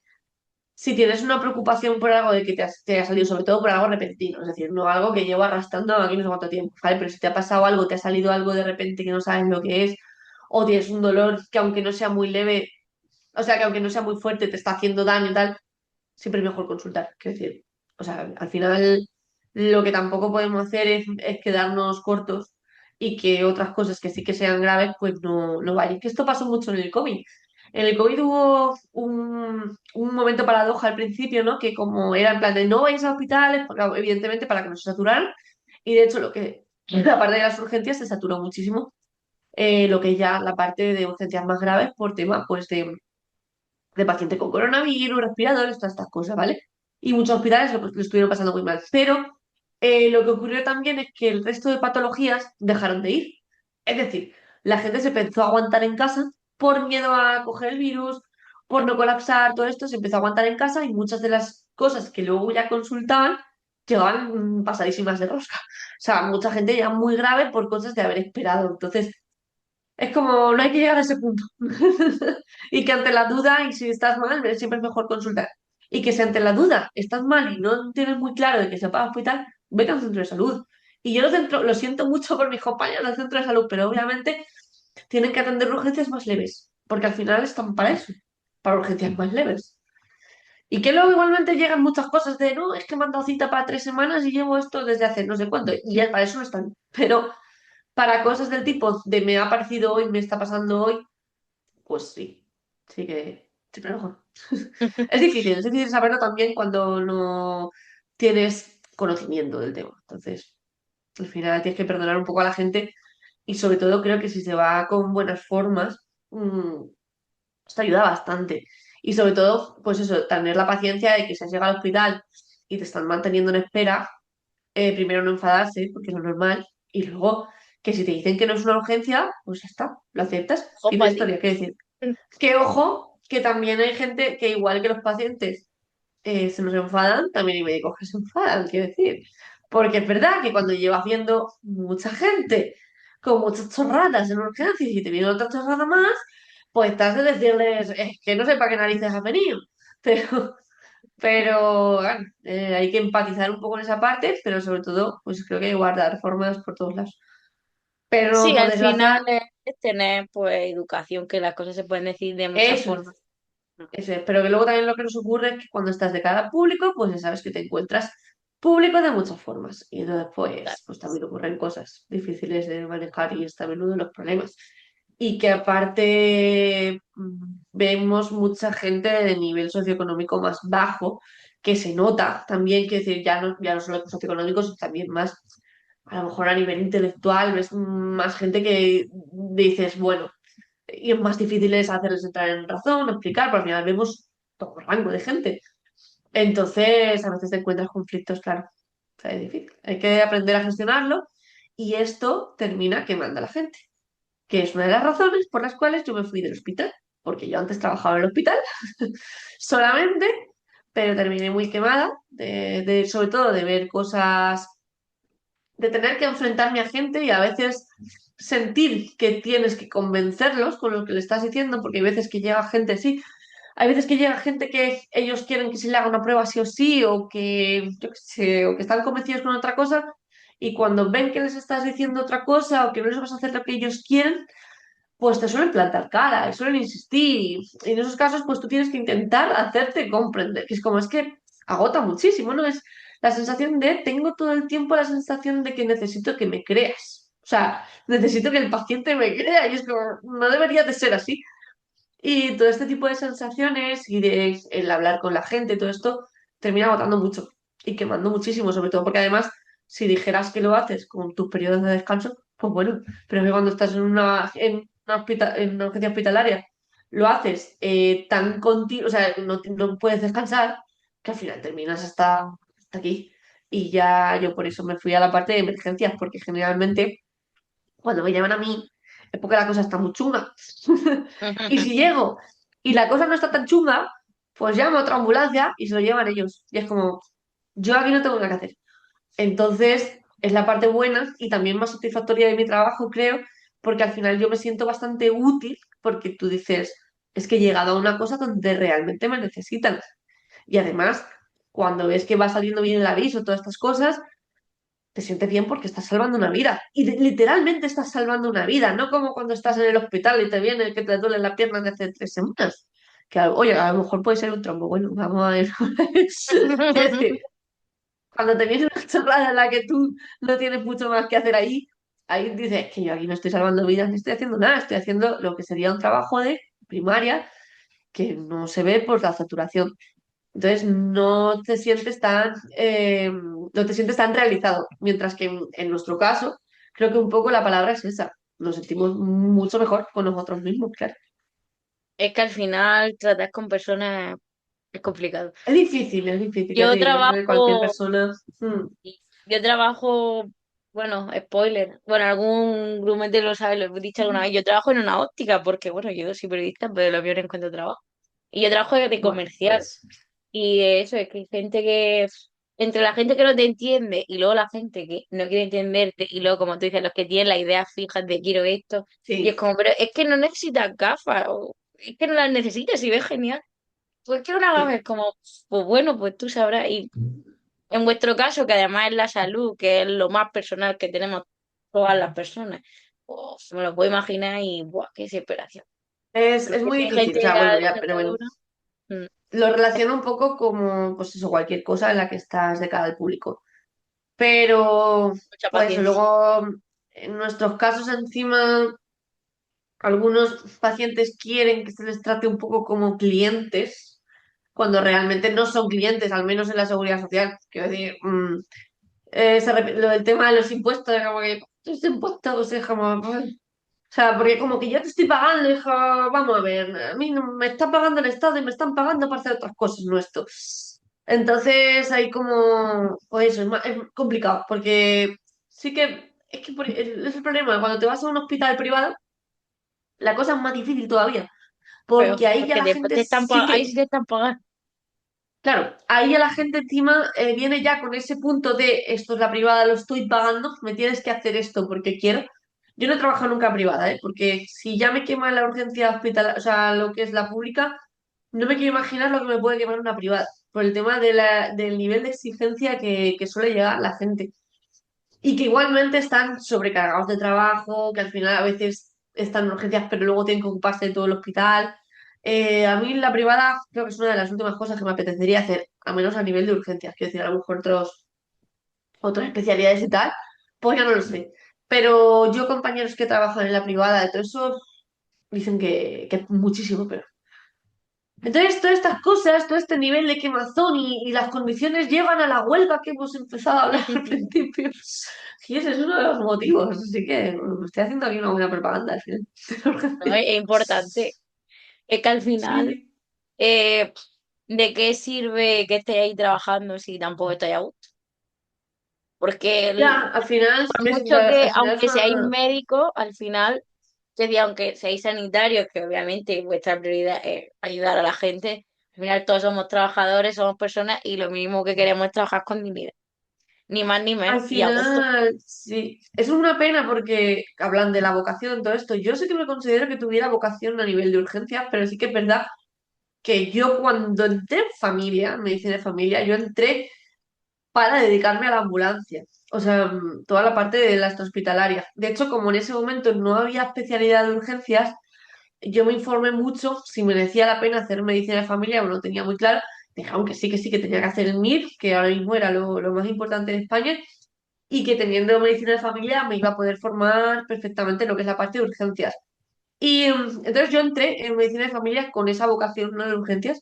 si tienes una preocupación por algo de que te ha salido, sobre todo por algo repentino, es decir, no algo que llevo arrastrando aquí no sé cuánto tiempo, ¿vale? Pero si te ha pasado algo, te ha salido algo de repente que no sabes lo que es, o tienes un dolor que aunque no sea muy leve, o sea, que aunque no sea muy fuerte, te está haciendo daño y tal, siempre es mejor consultar. Quiero decir, o sea, al final lo que tampoco podemos hacer es quedarnos cortos y que otras cosas que sí que sean graves, pues no vayan. Que esto pasó mucho en el COVID. En el COVID hubo un momento paradoja al principio, ¿no? Que como era en plan de no vayáis a hospitales, porque evidentemente para que no se saturaran, y de hecho la parte de las urgencias se saturó muchísimo, lo que ya la parte de urgencias más graves por tema pues de paciente con coronavirus, respiradores, todas estas cosas, ¿vale? Y muchos hospitales lo estuvieron pasando muy mal. Pero lo que ocurrió también es que el resto de patologías dejaron de ir. Es decir, la gente se empezó a aguantar en casa por miedo a coger el virus, por no colapsar, todo esto se empezó a aguantar en casa y muchas de las cosas que luego ya consultaban llegaban pasadísimas de rosca. O sea, mucha gente ya muy grave por cosas de haber esperado. Entonces, es como, no hay que llegar a ese punto. Y que ante la duda, y si estás mal, siempre es mejor consultar. Y que si ante la duda estás mal y no tienes muy claro de que se va a hospital, vete a un centro de salud. Y yo lo siento mucho por mis compañeros del centro de salud, pero obviamente tienen que atender urgencias más leves, porque al final están para eso, para urgencias más leves. Y que luego igualmente llegan muchas cosas de, no, es que me han dado cita para 3 semanas y llevo esto desde hace no sé cuánto, y ya para eso no están. Pero para cosas del tipo de me ha aparecido hoy, me está pasando hoy, pues sí, sí que siempre mejor. Es difícil saberlo también cuando no tienes conocimiento del tema. Entonces, al final tienes que perdonar un poco a la gente y sobre todo creo que si se va con buenas formas, esto ayuda bastante. Y sobre todo, pues eso, tener la paciencia de que si has llegado al hospital y te están manteniendo en espera, primero no enfadarse, porque es lo normal, y luego que si te dicen que no es una urgencia, pues ya está, lo aceptas, ojo fin de para ti. historia, qué decir. Que ojo, que también hay gente que igual que los pacientes se nos enfadan, también hay médicos que se enfadan, quiero decir. Porque es verdad que cuando llevas viendo mucha gente con muchas chorradas en urgencias y te viene otra chorrada más, pues estás de decirles, es que no sé para qué narices has venido. Pero, pero bueno, hay que empatizar un poco en esa parte, pero sobre todo, pues creo que hay que guardar formas por todos lados. Pero Sí, por al desgracia, final es tener pues educación, que las cosas se pueden decir de muchas eso formas. es. Eso es, pero que luego también lo que nos ocurre es que cuando estás de cara al público, pues ya sabes que te encuentras público de muchas formas. Y entonces, Claro. pues también ocurren cosas difíciles de manejar y está a menudo los problemas. Y que aparte vemos mucha gente de nivel socioeconómico más bajo, que se nota también, que decir, ya no solo socioeconómicos, sino también más, a lo mejor a nivel intelectual, ves más gente que dices, bueno y es más difícil es hacerles entrar en razón, explicar, porque al final vemos todo rango de gente. Entonces, a veces te encuentras conflictos, claro. O sea, es difícil. Hay que aprender a gestionarlo y esto termina quemando a la gente, que es una de las razones por las cuales yo me fui del hospital, porque yo antes trabajaba en el hospital solamente, pero terminé muy quemada, sobre todo de ver cosas, de tener que enfrentarme a gente y a veces sentir que tienes que convencerlos con lo que le estás diciendo, porque hay veces que llega gente, sí, hay veces que llega gente que ellos quieren que se le haga una prueba sí o sí, o que, yo qué sé, o que están convencidos con otra cosa, y cuando ven que les estás diciendo otra cosa o que no les vas a hacer lo que ellos quieren, pues te suelen plantar cara, y suelen insistir, y en esos casos pues tú tienes que intentar hacerte comprender, que es como es que agota muchísimo, ¿no? Es la sensación de, tengo todo el tiempo la sensación de que necesito que me creas, o sea, necesito que el paciente me crea, y es como, no debería de ser así. Y todo este tipo de sensaciones y de el hablar con la gente, todo esto, termina agotando mucho y quemando muchísimo, sobre todo porque además, si dijeras que lo haces con tus periodos de descanso, pues bueno, pero es que cuando estás en una urgencia hospitalaria, lo haces tan continuo, o sea, no puedes descansar, que al final terminas hasta aquí. Y ya yo por eso me fui a la parte de emergencias, porque generalmente cuando me llaman a mí es porque la cosa está muy chunga. Y si llego y la cosa no está tan chunga, pues llamo a otra ambulancia y se lo llevan ellos. Y es como, yo aquí no tengo nada que hacer. Entonces, es la parte buena y también más satisfactoria de mi trabajo, creo, porque al final yo me siento bastante útil porque tú dices, es que he llegado a una cosa donde realmente me necesitan. Y además, cuando ves que va saliendo bien el aviso, todas estas cosas, te sientes bien porque estás salvando una vida. Y literalmente estás salvando una vida, no como cuando estás en el hospital y te viene que te duele la pierna de hace 3 semanas. Que, oye, a lo mejor puede ser un trombo. Bueno, vamos a ver. Quiero decir, cuando te viene una chorrada en la que tú no tienes mucho más que hacer ahí dices que yo aquí no estoy salvando vidas ni estoy haciendo nada, estoy haciendo lo que sería un trabajo de primaria que no se ve por la saturación. Entonces no te sientes tan realizado. Mientras que en nuestro caso, creo que un poco la palabra es esa. Nos sentimos mucho mejor con nosotros mismos, claro. Es que al final tratar con personas es complicado. Es difícil, ya te Yo digo. Yo creo que cualquier trabajo, persona. yo trabajo, bueno, spoiler, bueno, algún grumete lo sabe, lo he dicho alguna vez, yo trabajo en una óptica porque, bueno, yo soy periodista, pero lo mío no encuentro trabajo. Y yo trabajo de Bueno, comercial. pues. Y eso es que hay gente que, entre la gente que no te entiende y luego la gente que no quiere entenderte y luego, como tú dices, los que tienen las ideas fijas de quiero esto, y es Sí. como, pero es que no necesitas gafas, o es que no las necesitas y ves genial. Pues quiero una gafa, Sí. es como, pues bueno, pues tú sabrás. Y en vuestro caso, que además es la salud, que es lo más personal que tenemos todas las personas, pues me lo puedo imaginar y, ¡buah, qué desesperación! Es Porque muy si hay difícil, o gente sea, cada bueno, día ya, pero de bueno. una, mm, Lo relaciono un poco como, pues eso, cualquier cosa en la que estás de cara al público. Pero, mucha pues paciencia. luego, en nuestros casos encima. Algunos pacientes quieren que se les trate un poco como clientes, cuando realmente no son clientes, al menos en la seguridad social. Quiero decir, lo del tema de los impuestos, como que estos impuestos es como. O sea, porque como que yo te estoy pagando, hija, vamos a ver, a mí no me está pagando el Estado y me están pagando para hacer otras cosas, no esto. Entonces hay como, pues eso, es complicado, porque sí que es que es el problema, cuando te vas a un hospital privado, la cosa es más difícil todavía, Peor, porque ahí ya porque la después gente te están sí ahí que, sí te están pagando. claro, ahí ya la gente encima viene ya con ese punto de esto es la privada, lo estoy pagando, me tienes que hacer esto porque quiero. Yo no he trabajado nunca privada, porque si ya me quema la urgencia hospital, o sea, lo que es la pública, no me quiero imaginar lo que me puede quemar una privada, por el tema del nivel de exigencia que suele llegar la gente. Y que igualmente están sobrecargados de trabajo, que al final a veces están en urgencias, pero luego tienen que ocuparse de todo el hospital. A mí la privada creo que es una de las últimas cosas que me apetecería hacer, al menos a nivel de urgencias. Quiero decir, a lo mejor otras especialidades y tal, pues ya no lo sé. Pero yo, compañeros que trabajan en la privada, de todo eso, dicen que es muchísimo peor. Entonces, todas estas cosas, todo este nivel de quemazón y las condiciones llevan a la huelga que hemos empezado a hablar al principio. Y ese es uno de los motivos. Así que estoy haciendo aquí una buena propaganda al final. ¿No? Es importante. Es que al final, Sí, eh, ¿de qué sirve que estéis ahí trabajando si tampoco estáis a gusto? Porque ya, al final, por mucho que, al final es aunque seáis una. médicos, al final, es decir, aunque seáis sanitarios, que obviamente vuestra prioridad es ayudar a la gente, al final todos somos trabajadores, somos personas y lo mínimo que queremos es trabajar con dignidad. ni más ni Al menos, y agosto. final, sí, es una pena porque hablan de la vocación, todo esto. Yo sé que me considero que tuviera vocación a nivel de urgencias, pero sí que es verdad que yo cuando entré en familia, medicina de familia, yo entré para dedicarme a la ambulancia. O sea, toda la parte de las hospitalarias. De hecho, como en ese momento no había especialidad de urgencias, yo me informé mucho si merecía la pena hacer medicina de familia o no tenía muy claro. Dijeron que sí, que tenía que hacer el MIR, que ahora mismo era lo más importante en España, y que teniendo medicina de familia me iba a poder formar perfectamente en lo que es la parte de urgencias. Y entonces yo entré en medicina de familia con esa vocación, no de urgencias.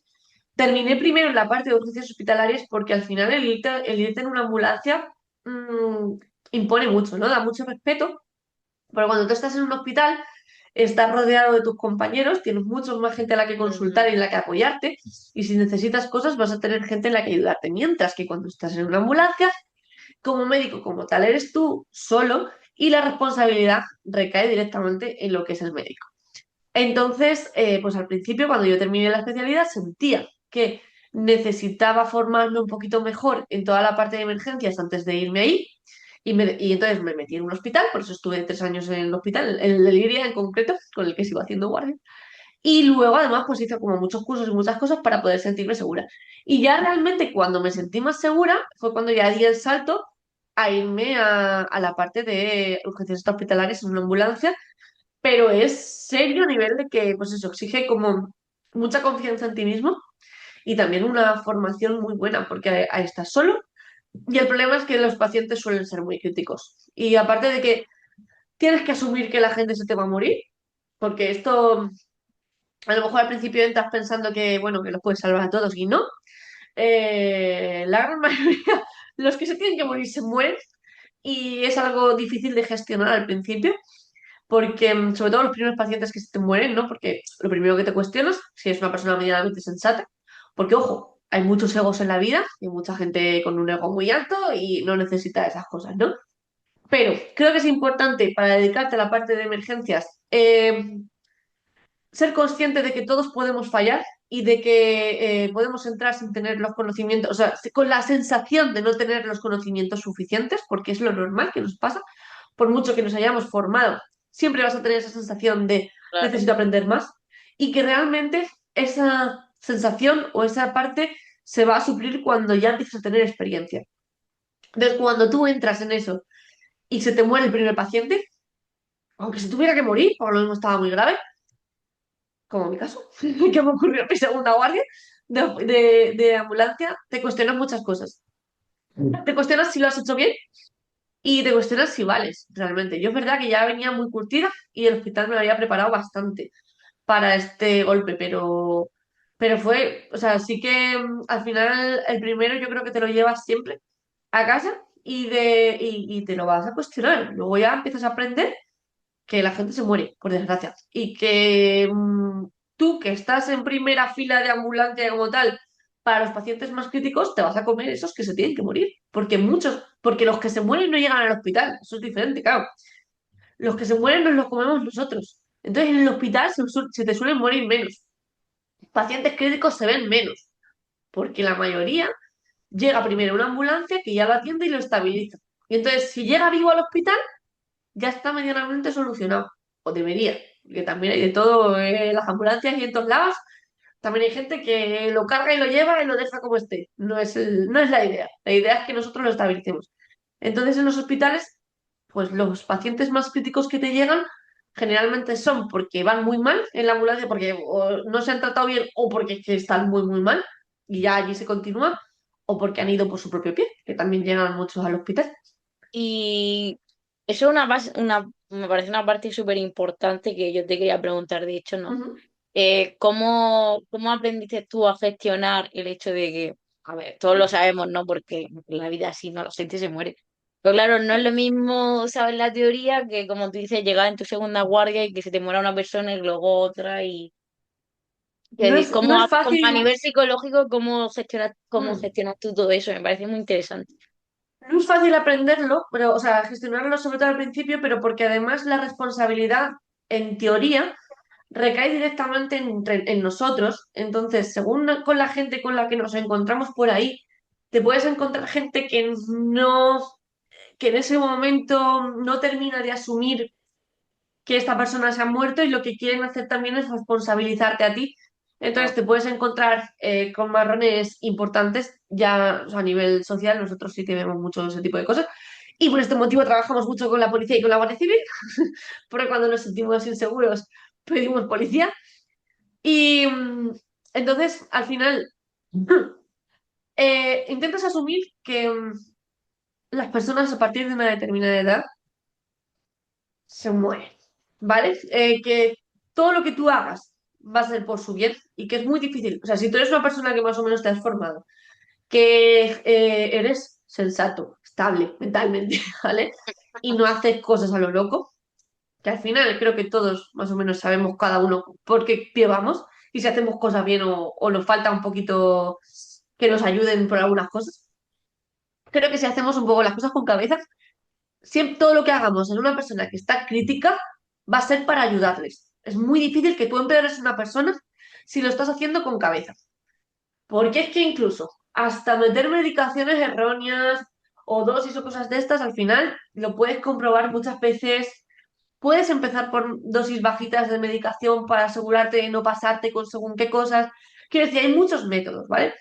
Terminé primero en la parte de urgencias hospitalarias porque al final el irte en una ambulancia mm, impone mucho, ¿no? Da mucho respeto, pero cuando tú estás en un hospital, estás rodeado de tus compañeros, tienes mucho más gente a la que consultar y en la que apoyarte, y si necesitas cosas vas a tener gente en la que ayudarte. Mientras que cuando estás en una ambulancia, como médico, como tal, eres tú solo y la responsabilidad recae directamente en lo que es el médico. Entonces, pues al principio, cuando yo terminé la especialidad, sentía que necesitaba formarme un poquito mejor en toda la parte de emergencias antes de irme ahí. Y entonces me metí en un hospital, por eso estuve 3 años en el hospital, en el de Liria en concreto, con el que sigo haciendo guardia. Y luego, además, pues hice como muchos cursos y muchas cosas para poder sentirme segura. Y ya realmente cuando me sentí más segura fue cuando ya di el salto a irme a la parte de urgencias hospitalarias en una ambulancia, pero es serio a nivel de que, pues eso, exige como mucha confianza en ti mismo y también una formación muy buena, porque ahí estás solo y el problema es que los pacientes suelen ser muy críticos. Y aparte de que tienes que asumir que la gente se te va a morir, porque esto a lo mejor al principio entras pensando que, bueno, que los puedes salvar a todos y no. La gran mayoría, los que se tienen que morir se mueren y es algo difícil de gestionar al principio porque sobre todo los primeros pacientes que se te mueren, ¿no? Porque lo primero que te cuestionas si es una persona medianamente sensata, porque ojo, hay muchos egos en la vida, hay mucha gente con un ego muy alto y no necesita esas cosas, ¿no? Pero creo que es importante para dedicarte a la parte de emergencias ser consciente de que todos podemos fallar y de que podemos entrar sin tener los conocimientos, o sea, con la sensación de no tener los conocimientos suficientes, porque es lo normal que nos pasa, por mucho que nos hayamos formado, siempre vas a tener esa sensación de Claro. necesito aprender más y que realmente esa sensación o esa parte se va a suplir cuando ya empiezas a tener experiencia. Entonces, cuando tú entras en eso y se te muere el primer paciente, aunque se tuviera que morir, por lo mismo estaba muy grave, como mi caso, que me ocurrió en mi segunda guardia de ambulancia, te cuestionas muchas cosas. Te cuestionas si lo has hecho bien y te cuestionas si vales realmente. Yo es verdad que ya venía muy curtida y el hospital me lo había preparado bastante para este golpe, pero fue, o sea, sí que al final el primero yo creo que te lo llevas siempre a casa y te lo vas a cuestionar. Luego ya empiezas a aprender que la gente se muere, por desgracia. Y que tú, que estás en primera fila de ambulancia como tal, para los pacientes más críticos, te vas a comer esos que se tienen que morir. Porque muchos, porque los que se mueren no llegan al hospital. Eso es diferente, claro. Los que se mueren nos los comemos nosotros. Entonces en el hospital se te suelen morir menos. Pacientes críticos se ven menos. Porque la mayoría llega primero a una ambulancia que ya lo atiende y lo estabiliza. Y entonces, si llega vivo al hospital, ya está medianamente solucionado. O debería, porque también hay de todo en las ambulancias y en todos lados. También hay gente que lo carga y lo lleva y lo deja como esté. No es la idea. La idea es que nosotros lo estabilicemos. Entonces, en los hospitales, pues los pacientes más críticos que te llegan generalmente son porque van muy mal en la ambulancia, porque o no se han tratado bien o porque es que están muy, muy mal y ya allí se continúa, o porque han ido por su propio pie, que también llegan muchos al hospital. Y eso es una base, me parece una parte súper importante que yo te quería preguntar, de hecho, ¿no? Ujú. ¿Cómo aprendiste tú a gestionar el hecho de que, a ver, todos lo sabemos, ¿no? Porque la vida así, ¿no? La gente se muere. Pero claro, no es lo mismo saber la teoría que, como tú dices, llegar en tu segunda guardia y que se te muera una persona y luego otra y No no es como a fácil. nivel psicológico, cómo mm, gestionas tú todo eso. Me parece muy interesante. No es fácil aprenderlo, pero, o sea, gestionarlo sobre todo al principio, pero porque además la responsabilidad, en teoría, recae directamente en nosotros. Entonces, según con la gente con la que nos encontramos por ahí, te puedes encontrar gente que en ese momento no termina de asumir que esta persona se ha muerto y lo que quieren hacer también es responsabilizarte a ti. Entonces te puedes encontrar con marrones importantes ya, o sea, a nivel social. Nosotros sí que vemos mucho ese tipo de cosas. Y por este motivo trabajamos mucho con la policía y con la Guardia Civil, porque cuando nos sentimos inseguros pedimos policía. Y entonces, al final, intentas asumir que las personas a partir de una determinada edad se mueren, ¿vale? Que todo lo que tú hagas va a ser por su bien y que es muy difícil. O sea, si tú eres una persona que más o menos te has formado, que eres sensato, estable mentalmente, ¿vale? Y no haces cosas a lo loco, que al final creo que todos más o menos sabemos cada uno por qué pie vamos y si hacemos cosas bien o nos falta un poquito que nos ayuden por algunas cosas. Creo que si hacemos un poco las cosas con cabeza, siempre todo lo que hagamos en una persona que está crítica va a ser para ayudarles. Es muy difícil que tú empeores a una persona si lo estás haciendo con cabeza. Porque es que incluso hasta meter medicaciones erróneas o dosis o cosas de estas, al final lo puedes comprobar muchas veces. Puedes empezar por dosis bajitas de medicación para asegurarte de no pasarte con según qué cosas. Quiero decir, hay muchos métodos, ¿vale?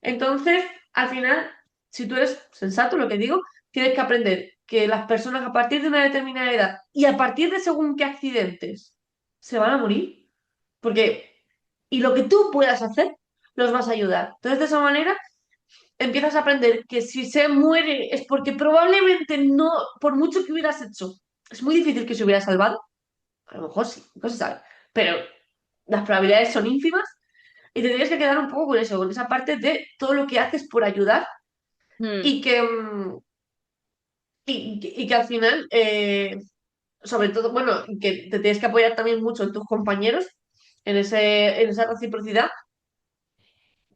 Entonces, al final, si tú eres sensato, lo que digo, tienes que aprender que las personas a partir de una determinada edad y a partir de según qué accidentes se van a morir, porque, y lo que tú puedas hacer, los vas a ayudar. Entonces, de esa manera, empiezas a aprender que si se muere es porque probablemente no, por mucho que hubieras hecho, es muy difícil que se hubiera salvado. A lo mejor sí, nunca se sabe. Pero las probabilidades son ínfimas y te tienes que quedar un poco con eso, con esa parte de todo lo que haces por ayudar Mm. y que, y que al final, sobre todo, bueno, que te tienes que apoyar también mucho en tus compañeros, en esa reciprocidad,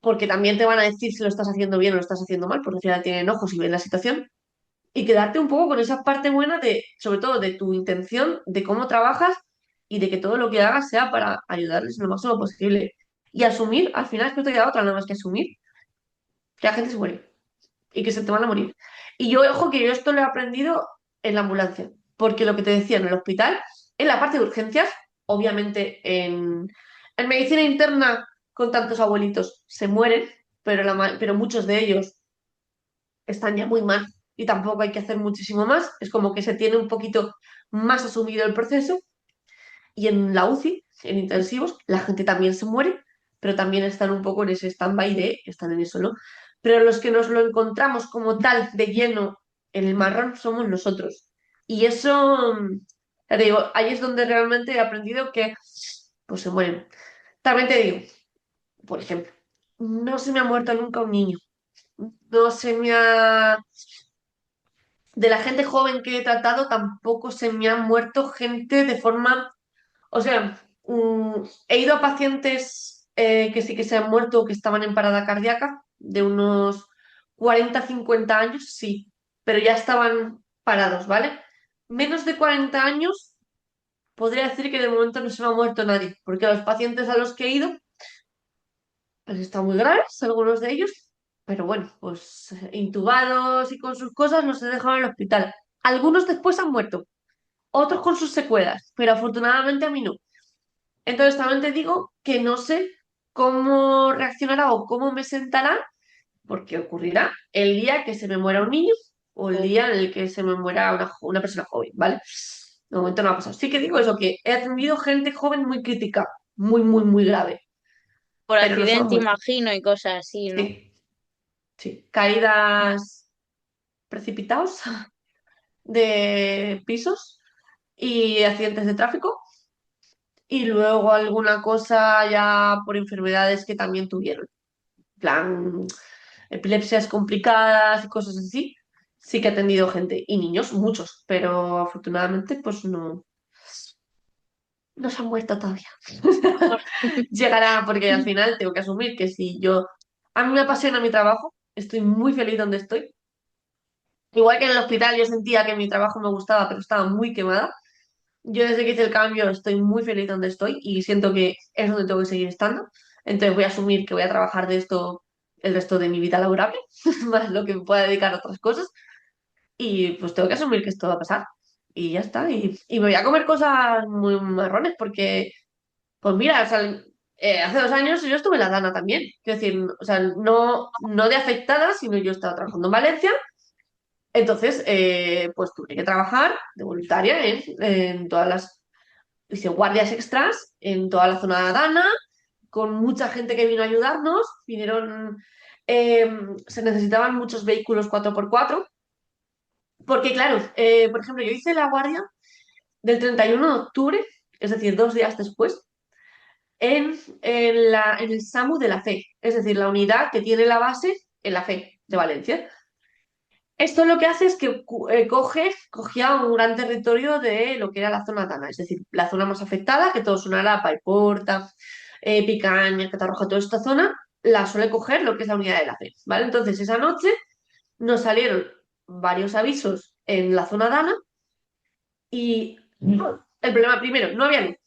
porque también te van a decir si lo estás haciendo bien o lo estás haciendo mal, porque al final tienen ojos y ven la situación, y quedarte un poco con esa parte buena de, sobre todo, de tu intención, de cómo trabajas y de que todo lo que hagas sea para ayudarles lo máximo posible. Y asumir, al final es que no te queda otra nada más que asumir que la gente se muere y que se te van a morir. Y yo, ojo, que yo esto lo he aprendido en la ambulancia, porque lo que te decía en el hospital, en la parte de urgencias, obviamente en medicina interna con tantos abuelitos se mueren, pero, pero muchos de ellos están ya muy mal y tampoco hay que hacer muchísimo más. Es como que se tiene un poquito más asumido el proceso. Y en la UCI, en intensivos, la gente también se muere, pero también están un poco en ese stand-by de, están en eso, ¿no? Pero los que nos lo encontramos como tal de lleno en el marrón somos nosotros. Y eso, ya te digo, ahí es donde realmente he aprendido que pues se mueren. También te digo, por ejemplo, no se me ha muerto nunca un niño. No se me ha... De la gente joven que he tratado, tampoco se me han muerto gente de forma... O sea, he ido a pacientes que sí que se han muerto o que estaban en parada cardíaca, de unos 40 50 años, sí, pero ya estaban parados, ¿vale? Menos de 40 años, podría decir que de momento no se me ha muerto nadie, porque los pacientes a los que he ido pues están muy graves, algunos de ellos, pero bueno, pues intubados y con sus cosas los he dejado en el hospital. Algunos después han muerto, otros con sus secuelas, pero afortunadamente a mí no. Entonces también te digo que no sé cómo reaccionará o cómo me sentará, porque ocurrirá el día que se me muera un niño o el día en el que se me muera una persona joven, ¿vale? De momento no ha pasado. Sí que digo eso, que he atendido gente joven muy crítica, muy, muy, muy grave, Por pero no se me ha accidente, muerto. imagino, y cosas así, ¿no? Sí, sí. Caídas precipitados de pisos y accidentes de tráfico y luego alguna cosa ya por enfermedades que también tuvieron. En plan, epilepsias complicadas y cosas así, sí que he atendido gente. Y niños, muchos, pero afortunadamente, pues no, no se han muerto todavía. Llegará, porque al final tengo que asumir que si yo. A mí me apasiona mi trabajo, estoy muy feliz donde estoy. Igual que en el hospital yo sentía que mi trabajo me gustaba, pero estaba muy quemada. Yo desde que hice el cambio estoy muy feliz donde estoy y siento que es donde tengo que seguir estando. Entonces voy a asumir que voy a trabajar de esto el resto de mi vida laborable, más lo que me pueda dedicar a otras cosas, y pues tengo que asumir que esto va a pasar. Y ya está. Y me voy a comer cosas muy marrones porque, pues mira, o sea, hace 2 años yo estuve en la Dana también. Quiero decir, o sea, no de afectada, sino yo estaba trabajando en Valencia. Entonces, pues tuve que trabajar de voluntaria en todas las, hice guardias extras en toda la zona de Dana, con mucha gente que vino a ayudarnos. Eh, Se necesitaban muchos vehículos 4x4 porque claro, por ejemplo, yo hice la guardia del 31 de octubre, es decir, 2 días después, en el SAMU de la FE, es decir, la unidad que tiene la base en la FE de Valencia. Esto lo que hace es que cogía un gran territorio de lo que era la zona Tana, es decir, la zona más afectada, que todo sonará, Paiporta, Picaña, Catarroja, toda esta zona, la suele coger lo que es la unidad de la FE, ¿vale? Entonces, esa noche nos salieron varios avisos en la zona Dana y el problema, primero, no había luz.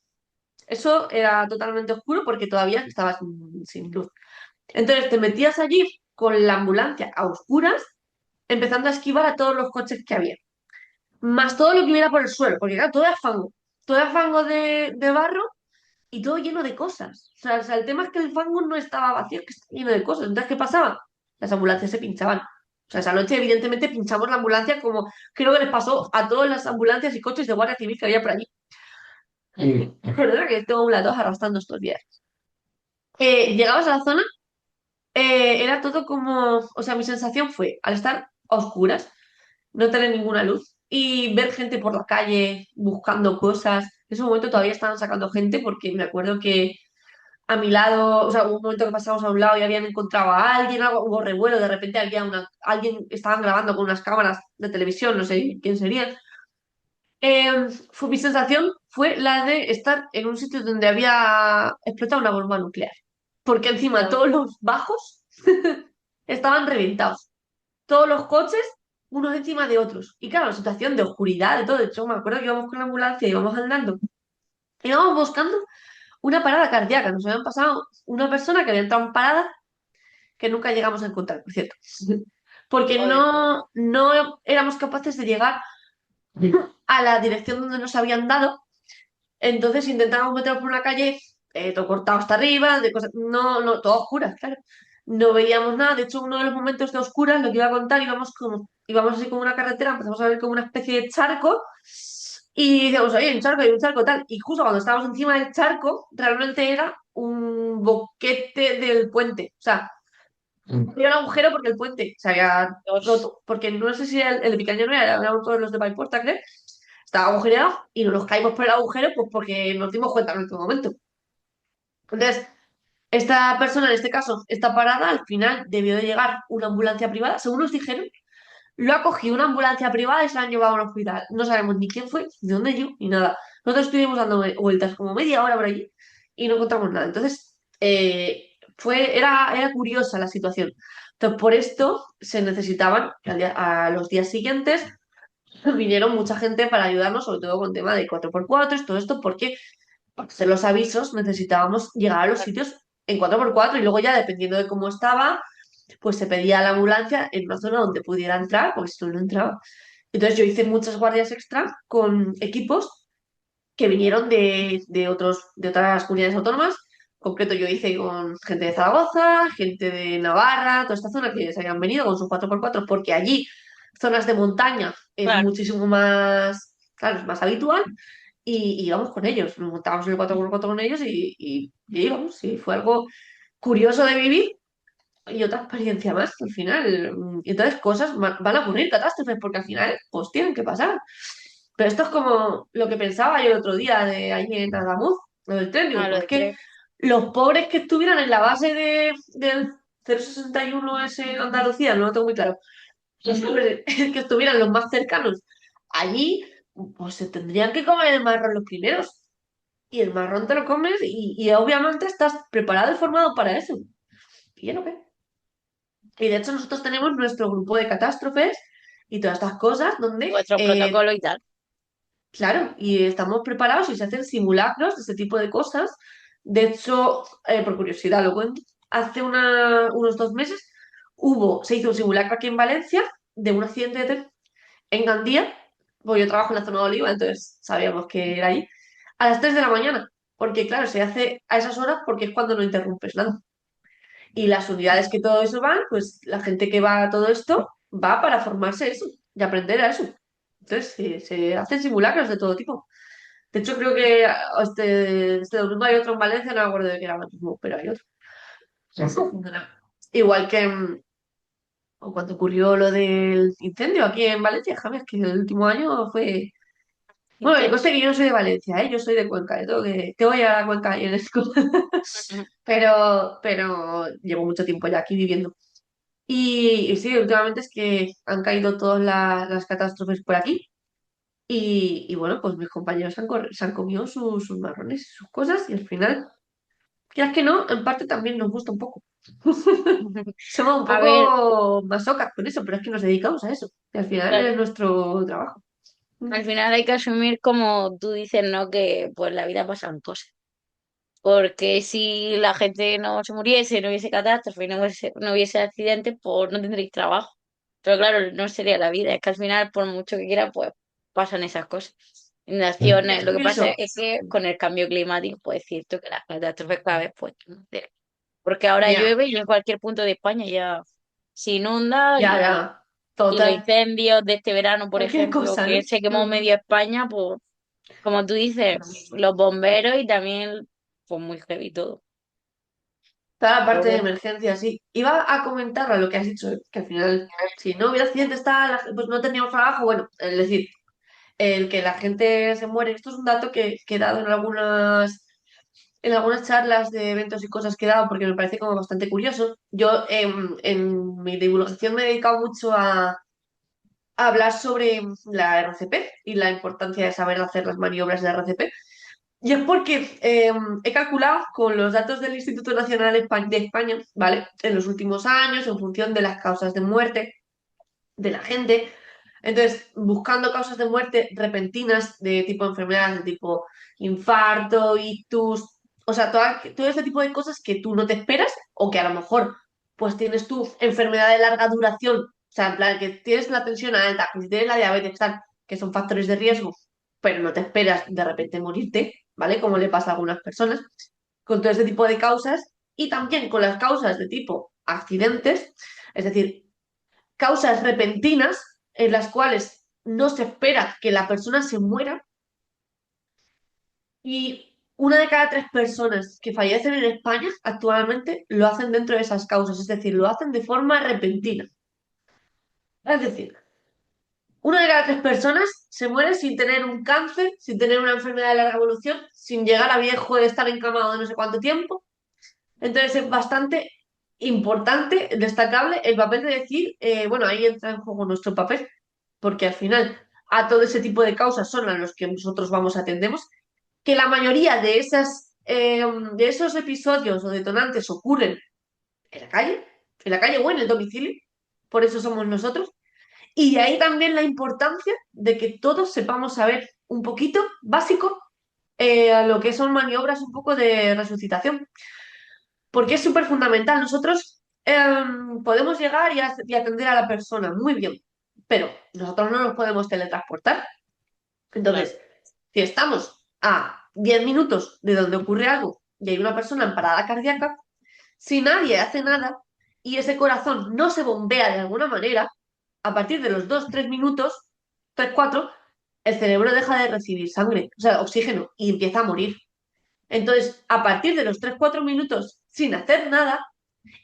Eso era totalmente oscuro porque todavía estabas sin luz. Entonces te metías allí con la ambulancia a oscuras, empezando a esquivar a todos los coches que había. Más todo lo que hubiera por el suelo, porque claro, todo era fango. Todo era fango de barro y todo lleno de cosas. O sea, el tema es que el fango no estaba vacío, que estaba lleno de cosas. Entonces, ¿qué pasaba? Las ambulancias se pinchaban. O sea, esa noche, evidentemente, pinchamos la ambulancia como creo que les pasó a todas las ambulancias y coches de Guardia Civil que había por allí. ¿Verdad? Que tengo un lado arrastrando estos días. Llegabas a la zona, era todo como, o sea, mi sensación fue, al estar a oscuras, no tener ninguna luz y ver gente por la calle buscando cosas. En ese momento todavía estaban sacando gente porque me acuerdo que a mi lado, o sea, hubo un momento que pasamos a un lado y habían encontrado a alguien, algo, hubo revuelo, de repente había alguien, estaban grabando con unas cámaras de televisión, no sé quién sería. Mi sensación fue la de estar en un sitio donde había explotado una bomba nuclear. Porque encima Wow. todos los bajos estaban reventados. Todos los coches, unos encima de otros. Y claro, la situación de oscuridad, de todo. De hecho, me acuerdo que íbamos con la ambulancia, íbamos andando. Íbamos buscando una parada cardíaca. Nos habían pasado una persona que había entrado en parada que nunca llegamos a encontrar, por cierto. Porque Joder. no éramos capaces de llegar a la dirección donde nos habían dado. Entonces intentábamos meternos por una calle, todo cortado hasta arriba, de cosas, no, todo oscuras, claro. No veíamos nada. De hecho, uno de los momentos de oscuras, lo que iba a contar, íbamos así como una carretera, empezamos a ver como una especie de charco, y decíamos, oye, hay un charco, tal. Y justo cuando estábamos encima del charco, realmente era un boquete del puente. O sea, había un agujero porque el puente se había Dios. roto. Porque no sé si el de Picaño no era, eran todos los de Paiporta, creo. Estaba agujereado y no nos caímos por el agujero, pues porque nos dimos cuenta en último momento. Entonces, esta persona, en este caso, esta parada, al final debió de llegar una ambulancia privada, según nos dijeron, lo ha cogido una ambulancia privada y se la han llevado a un hospital. No sabemos ni quién fue, ni dónde llegó, ni nada. Nosotros estuvimos dando vueltas como media hora por allí y no encontramos nada. Entonces, era curiosa la situación. Entonces, por esto se necesitaban, a los días siguientes, vinieron mucha gente para ayudarnos, sobre todo con tema de 4x4, todo esto, porque para hacer los avisos necesitábamos llegar a los sitios en 4x4 y luego ya, dependiendo de cómo estaba, pues se pedía a la ambulancia en una zona donde pudiera entrar, porque si no entraba. Entonces yo hice muchas guardias extra con equipos que vinieron de otras comunidades autónomas. En concreto yo hice con gente de Zaragoza, gente de Navarra, toda esta zona que se habían venido con sus 4x4 porque allí zonas de montaña es Claro. muchísimo más, claro, es más habitual y íbamos con ellos, nos montábamos en el 4x4 con ellos y íbamos, y fue algo curioso de vivir y otra experiencia más al final. Y entonces cosas van a ocurrir, catástrofes, porque al final pues tienen que pasar. Pero esto es como lo que pensaba yo el otro día de ahí en Adamuz, lo del tren, digo, A lo pues del que tren. los pobres que estuvieran en la base del 061 ese en Andalucía, no lo tengo muy claro, los pobres que estuvieran los más cercanos allí, pues se tendrían que comer el marrón los primeros. Y el marrón te lo comes y obviamente estás preparado y formado para eso. Y yo no qué. Y de hecho nosotros tenemos nuestro grupo de catástrofes y todas estas cosas donde, Vuestro protocolo y tal. claro, y estamos preparados y se hacen simulacros de ese tipo de cosas. De hecho, por curiosidad lo cuento, hace unos 2 meses, se hizo un simulacro aquí en Valencia de un accidente de tren en Gandía, porque yo trabajo en la zona de Oliva, entonces sabíamos que era ahí, a las 3 de la mañana, porque claro, se hace a esas horas porque es cuando no interrumpes nada. Y las unidades que todo eso van, pues la gente que va a todo esto va para formarse eso y aprender a eso. Entonces se hacen simulacros de todo tipo. De hecho, creo que este domingo hay otro en Valencia, no me acuerdo de qué era ahora mismo, pero hay otro. Igual que cuando ocurrió lo del incendio aquí en Valencia, James, que el último año fue. Bueno, que conste que yo no soy de Valencia, ¿eh? Yo soy de Cuenca, tengo que ir a Cuenca y en escuela. Pero llevo mucho tiempo ya aquí viviendo. Y sí, últimamente es que han caído todas las catástrofes por aquí. Y bueno, pues mis compañeros se han comido sus marrones, sus cosas, y al final, quieras que no, en parte también nos gusta un poco. Somos un A ver, poco masocas con eso, pero es que nos dedicamos a eso. Y al final es claro, nuestro trabajo. al final hay que asumir como tú dices, ¿no? Que pues la vida pasan cosas. Porque si la gente no se muriese, no hubiese catástrofe, no hubiese accidentes, pues no tendréis trabajo. Pero claro, no sería la vida. Es que al final, por mucho que quiera, pues pasan esas cosas. Mira, Inundaciones. yo Lo que pasa pienso, es que con el cambio climático, pues es cierto que las catástrofes cada vez pues porque ahora ya, llueve y en cualquier punto de España ya se inunda ya, ya, y los total. incendios de este verano, por Cualquier ejemplo, cosa, ¿no? que se quemó Mm. medio España, pues como tú dices, los bomberos y también, pues muy heavy todo. Toda la Pero parte de bueno. emergencia, sí. Iba a comentar a lo que has dicho, que al final, si no hubiera accidentes, pues no teníamos trabajo. Bueno, es decir, el que la gente se muere, esto es un dato que he dado en algunas charlas de eventos y cosas que he dado, porque me parece como bastante curioso. Yo en mi divulgación me he dedicado mucho a hablar sobre la RCP y la importancia de saber hacer las maniobras de RCP. Y es porque he calculado con los datos del Instituto Nacional de España, ¿vale? En los últimos años, en función de las causas de muerte de la gente. Entonces, buscando causas de muerte repentinas de tipo enfermedades, de tipo infarto, ictus, o sea, todo este tipo de cosas que tú no te esperas o que a lo mejor pues tienes tu enfermedad de larga duración, o sea, en plan que tienes la tensión alta, que si tienes la diabetes, tal, que son factores de riesgo, pero no te esperas de repente morirte, ¿vale? Como le pasa a algunas personas, con todo este tipo de causas y también con las causas de tipo accidentes, es decir, causas repentinas en las cuales no se espera que la persona se muera y una de cada 3 personas que fallecen en España actualmente lo hacen dentro de esas causas, es decir, lo hacen de forma repentina. Es decir, una de cada 3 personas se muere sin tener un cáncer, sin tener una enfermedad de larga evolución, sin llegar a viejo de estar encamado de no sé cuánto tiempo. Entonces es bastante importante, destacable, el papel de decir, bueno, ahí entra en juego nuestro papel, porque al final a todo ese tipo de causas son a los que nosotros vamos atendemos, que la mayoría de esos episodios o detonantes ocurren en la calle o en el domicilio, por eso somos nosotros, y de ahí también la importancia de que todos sepamos saber un poquito básico a lo que son maniobras un poco de resucitación, porque es súper fundamental. Nosotros podemos llegar y atender a la persona muy bien, pero nosotros no nos podemos teletransportar. Claro. Entonces, si estamos a 10 minutos de donde ocurre algo y hay una persona en parada cardíaca, si nadie hace nada y ese corazón no se bombea de alguna manera, a partir de los 2 3 minutos, 3 4 el cerebro deja de recibir sangre, o sea, oxígeno, y empieza a morir. Entonces, a partir de los 3 4 minutos, sin hacer nada,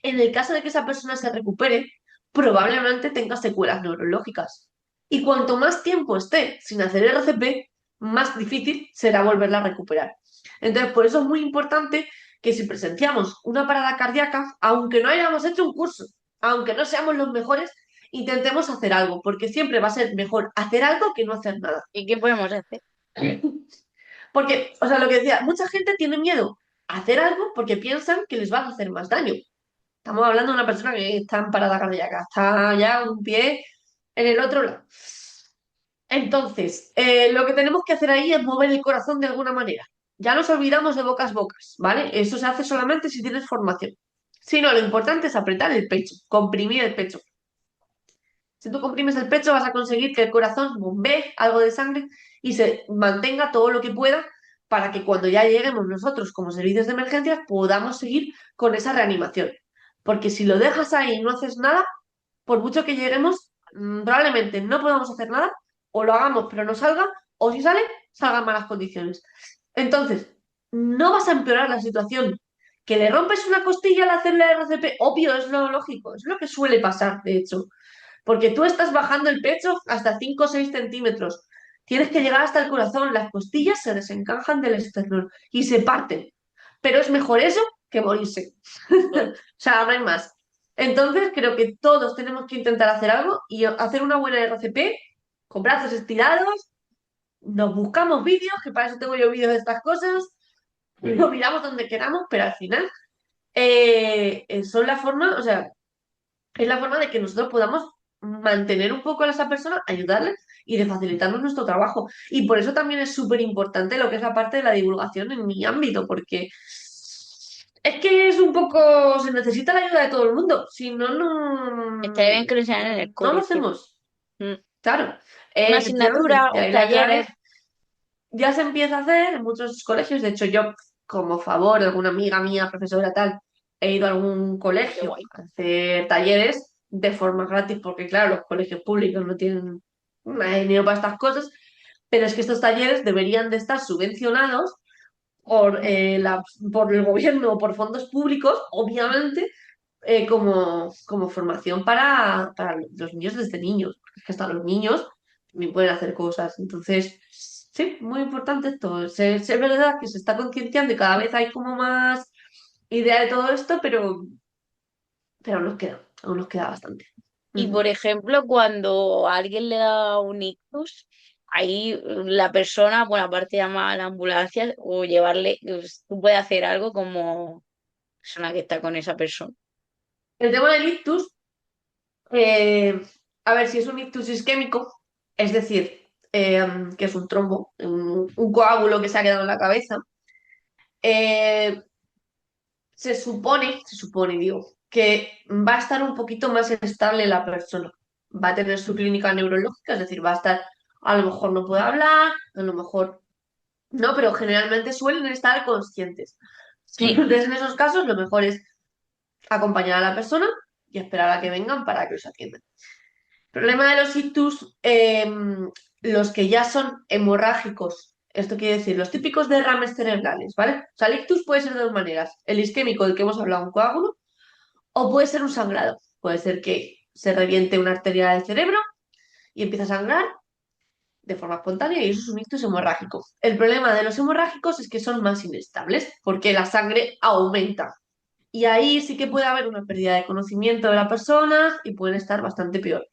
en el caso de que esa persona se recupere, probablemente tenga secuelas neurológicas. Y cuanto más tiempo esté sin hacer RCP, más difícil será volverla a recuperar. Entonces, por eso es muy importante que si presenciamos una parada cardíaca, aunque no hayamos hecho un curso, aunque no seamos los mejores, intentemos hacer algo, porque siempre va a ser mejor hacer algo que no hacer nada. ¿Y qué podemos hacer? Porque, o sea, lo que decía, mucha gente tiene miedo a hacer algo porque piensan que les va a hacer más daño. Estamos hablando de una persona que está en parada cardíaca, está ya un pie en el otro lado. Entonces, lo que tenemos que hacer ahí es mover el corazón de alguna manera. Ya nos olvidamos de bocas, ¿vale? Eso se hace solamente si tienes formación. Sí, no, lo importante es apretar el pecho, comprimir el pecho. Si tú comprimes el pecho, vas a conseguir que el corazón bombee algo de sangre y se mantenga todo lo que pueda para que cuando ya lleguemos nosotros como servicios de emergencias podamos seguir con esa reanimación. Porque si lo dejas ahí y no haces nada, por mucho que lleguemos, probablemente no podamos hacer nada, o lo hagamos pero no salga, o si sale, salga en malas condiciones. Entonces, no vas a empeorar la situación. Que le rompes una costilla al hacerle RCP, obvio, es lo lógico, es lo que suele pasar, de hecho. Porque tú estás bajando el pecho hasta 5 o 6 centímetros. Tienes que llegar hasta el corazón. Las costillas se desencajan del esternón y se parten. Pero es mejor eso que morirse. O sea, no hay más. Entonces, creo que todos tenemos que intentar hacer algo y hacer una buena RCP con brazos estirados. Nos buscamos vídeos, que para eso tengo yo vídeos de estas cosas. Lo miramos donde queramos, pero al final son la forma, o sea, es la forma de que nosotros podamos mantener un poco a esa persona, ayudarle y de facilitarnos nuestro trabajo. Y por eso también es súper importante lo que es la parte de la divulgación en mi ámbito, porque es que es un poco, se necesita la ayuda de todo el mundo, si no, Estaría bien que lo enseñaran en el no lo colegio. hacemos. Mm. Claro, Una efectivamente, asignatura de o ahí la clave talleres. ya se empieza a hacer en muchos colegios. De hecho, yo, como favor de alguna amiga mía, profesora tal, he ido a algún Qué colegio guay. a hacer talleres de forma gratis, porque claro, los colegios públicos no tienen dinero para estas cosas, pero es que estos talleres deberían de estar subvencionados por, por el gobierno o por fondos públicos, obviamente, como formación para los niños desde niños, porque es que hasta los niños también pueden hacer cosas. Entonces, sí, muy importante esto. Es verdad que se está concienciando y cada vez hay como más idea de todo esto, pero aún nos queda bastante. Y Ujú. por ejemplo, cuando a alguien le da un ictus, ahí la persona, bueno, aparte llama a la ambulancia o llevarle, pues, tú puedes hacer algo como persona que está con esa persona. El tema del ictus, eh, a ver si es un ictus isquémico, es decir, que es un trombo, un coágulo que se ha quedado en la cabeza. eh, se supone, digo, que va a estar un poquito más estable la persona. Va a tener su clínica neurológica, es decir, va a estar, a lo mejor no puede hablar, a lo mejor no, pero generalmente suelen estar conscientes. Sí. Entonces, en esos casos, lo mejor es acompañar a la persona y esperar a que vengan para que los atiendan. Problema de los ictus, los que ya son hemorrágicos, esto quiere decir los típicos derrames cerebrales, ¿vale? O sea, el ictus puede ser de dos maneras: el isquémico, del que hemos hablado, un coágulo, o puede ser un sangrado. Puede ser que se reviente una arteria del cerebro y empieza a sangrar de forma espontánea y eso es un ictus hemorrágico. El problema de los hemorrágicos es que son más inestables porque la sangre aumenta. Y ahí sí que puede haber una pérdida de conocimiento de la persona y pueden estar bastante peor.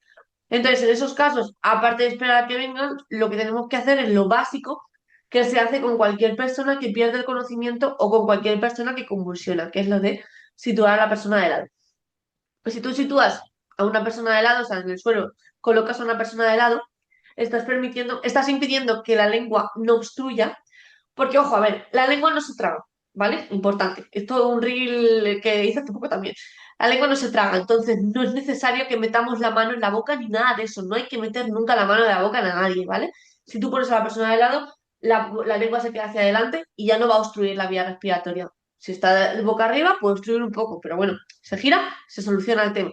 Entonces, en esos casos, aparte de esperar a que vengan, lo que tenemos que hacer es lo básico que se hace con cualquier persona que pierde el conocimiento o con cualquier persona que convulsiona, que es lo de situar a la persona de lado. Pues si tú sitúas a una persona de lado, o sea, en el suelo, colocas a una persona de lado, estás impidiendo que la lengua no obstruya, porque, ojo, a ver, la lengua no se traga, ¿vale? Importante. Esto es un reel que hice hace poco también. La lengua no se traga, entonces no es necesario que metamos la mano en la boca ni nada de eso. No hay que meter nunca la mano en la boca a nadie, ¿vale? Si tú pones a la persona de lado, la lengua se queda hacia adelante y ya no va a obstruir la vía respiratoria. Si está de boca arriba, puede obstruir un poco, pero bueno, se gira, se soluciona el tema.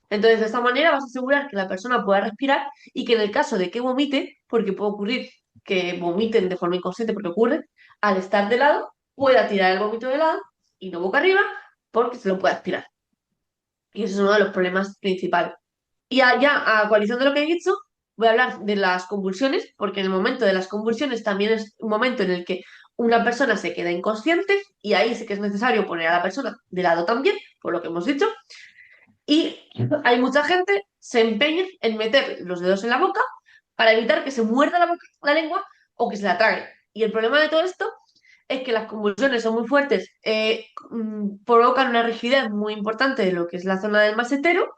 Entonces, de esta manera vas a asegurar que la persona pueda respirar y que en el caso de que vomite, porque puede ocurrir que vomiten de forma inconsciente, porque ocurre, al estar de lado, pueda tirar el vómito de lado y no boca arriba, porque se lo puede aspirar. Y ese es uno de los problemas principales. Y ya, a coalición de lo que he dicho, voy a hablar de las convulsiones, porque en el momento de las convulsiones también es un momento en el que una persona se queda inconsciente y ahí sí que es necesario poner a la persona de lado también, por lo que hemos dicho. Y hay mucha gente se empeña en meter los dedos en la boca para evitar que se muerda la lengua o que se la trague. Y el problema de todo esto es que las convulsiones son muy fuertes, provocan una rigidez muy importante de lo que es la zona del masetero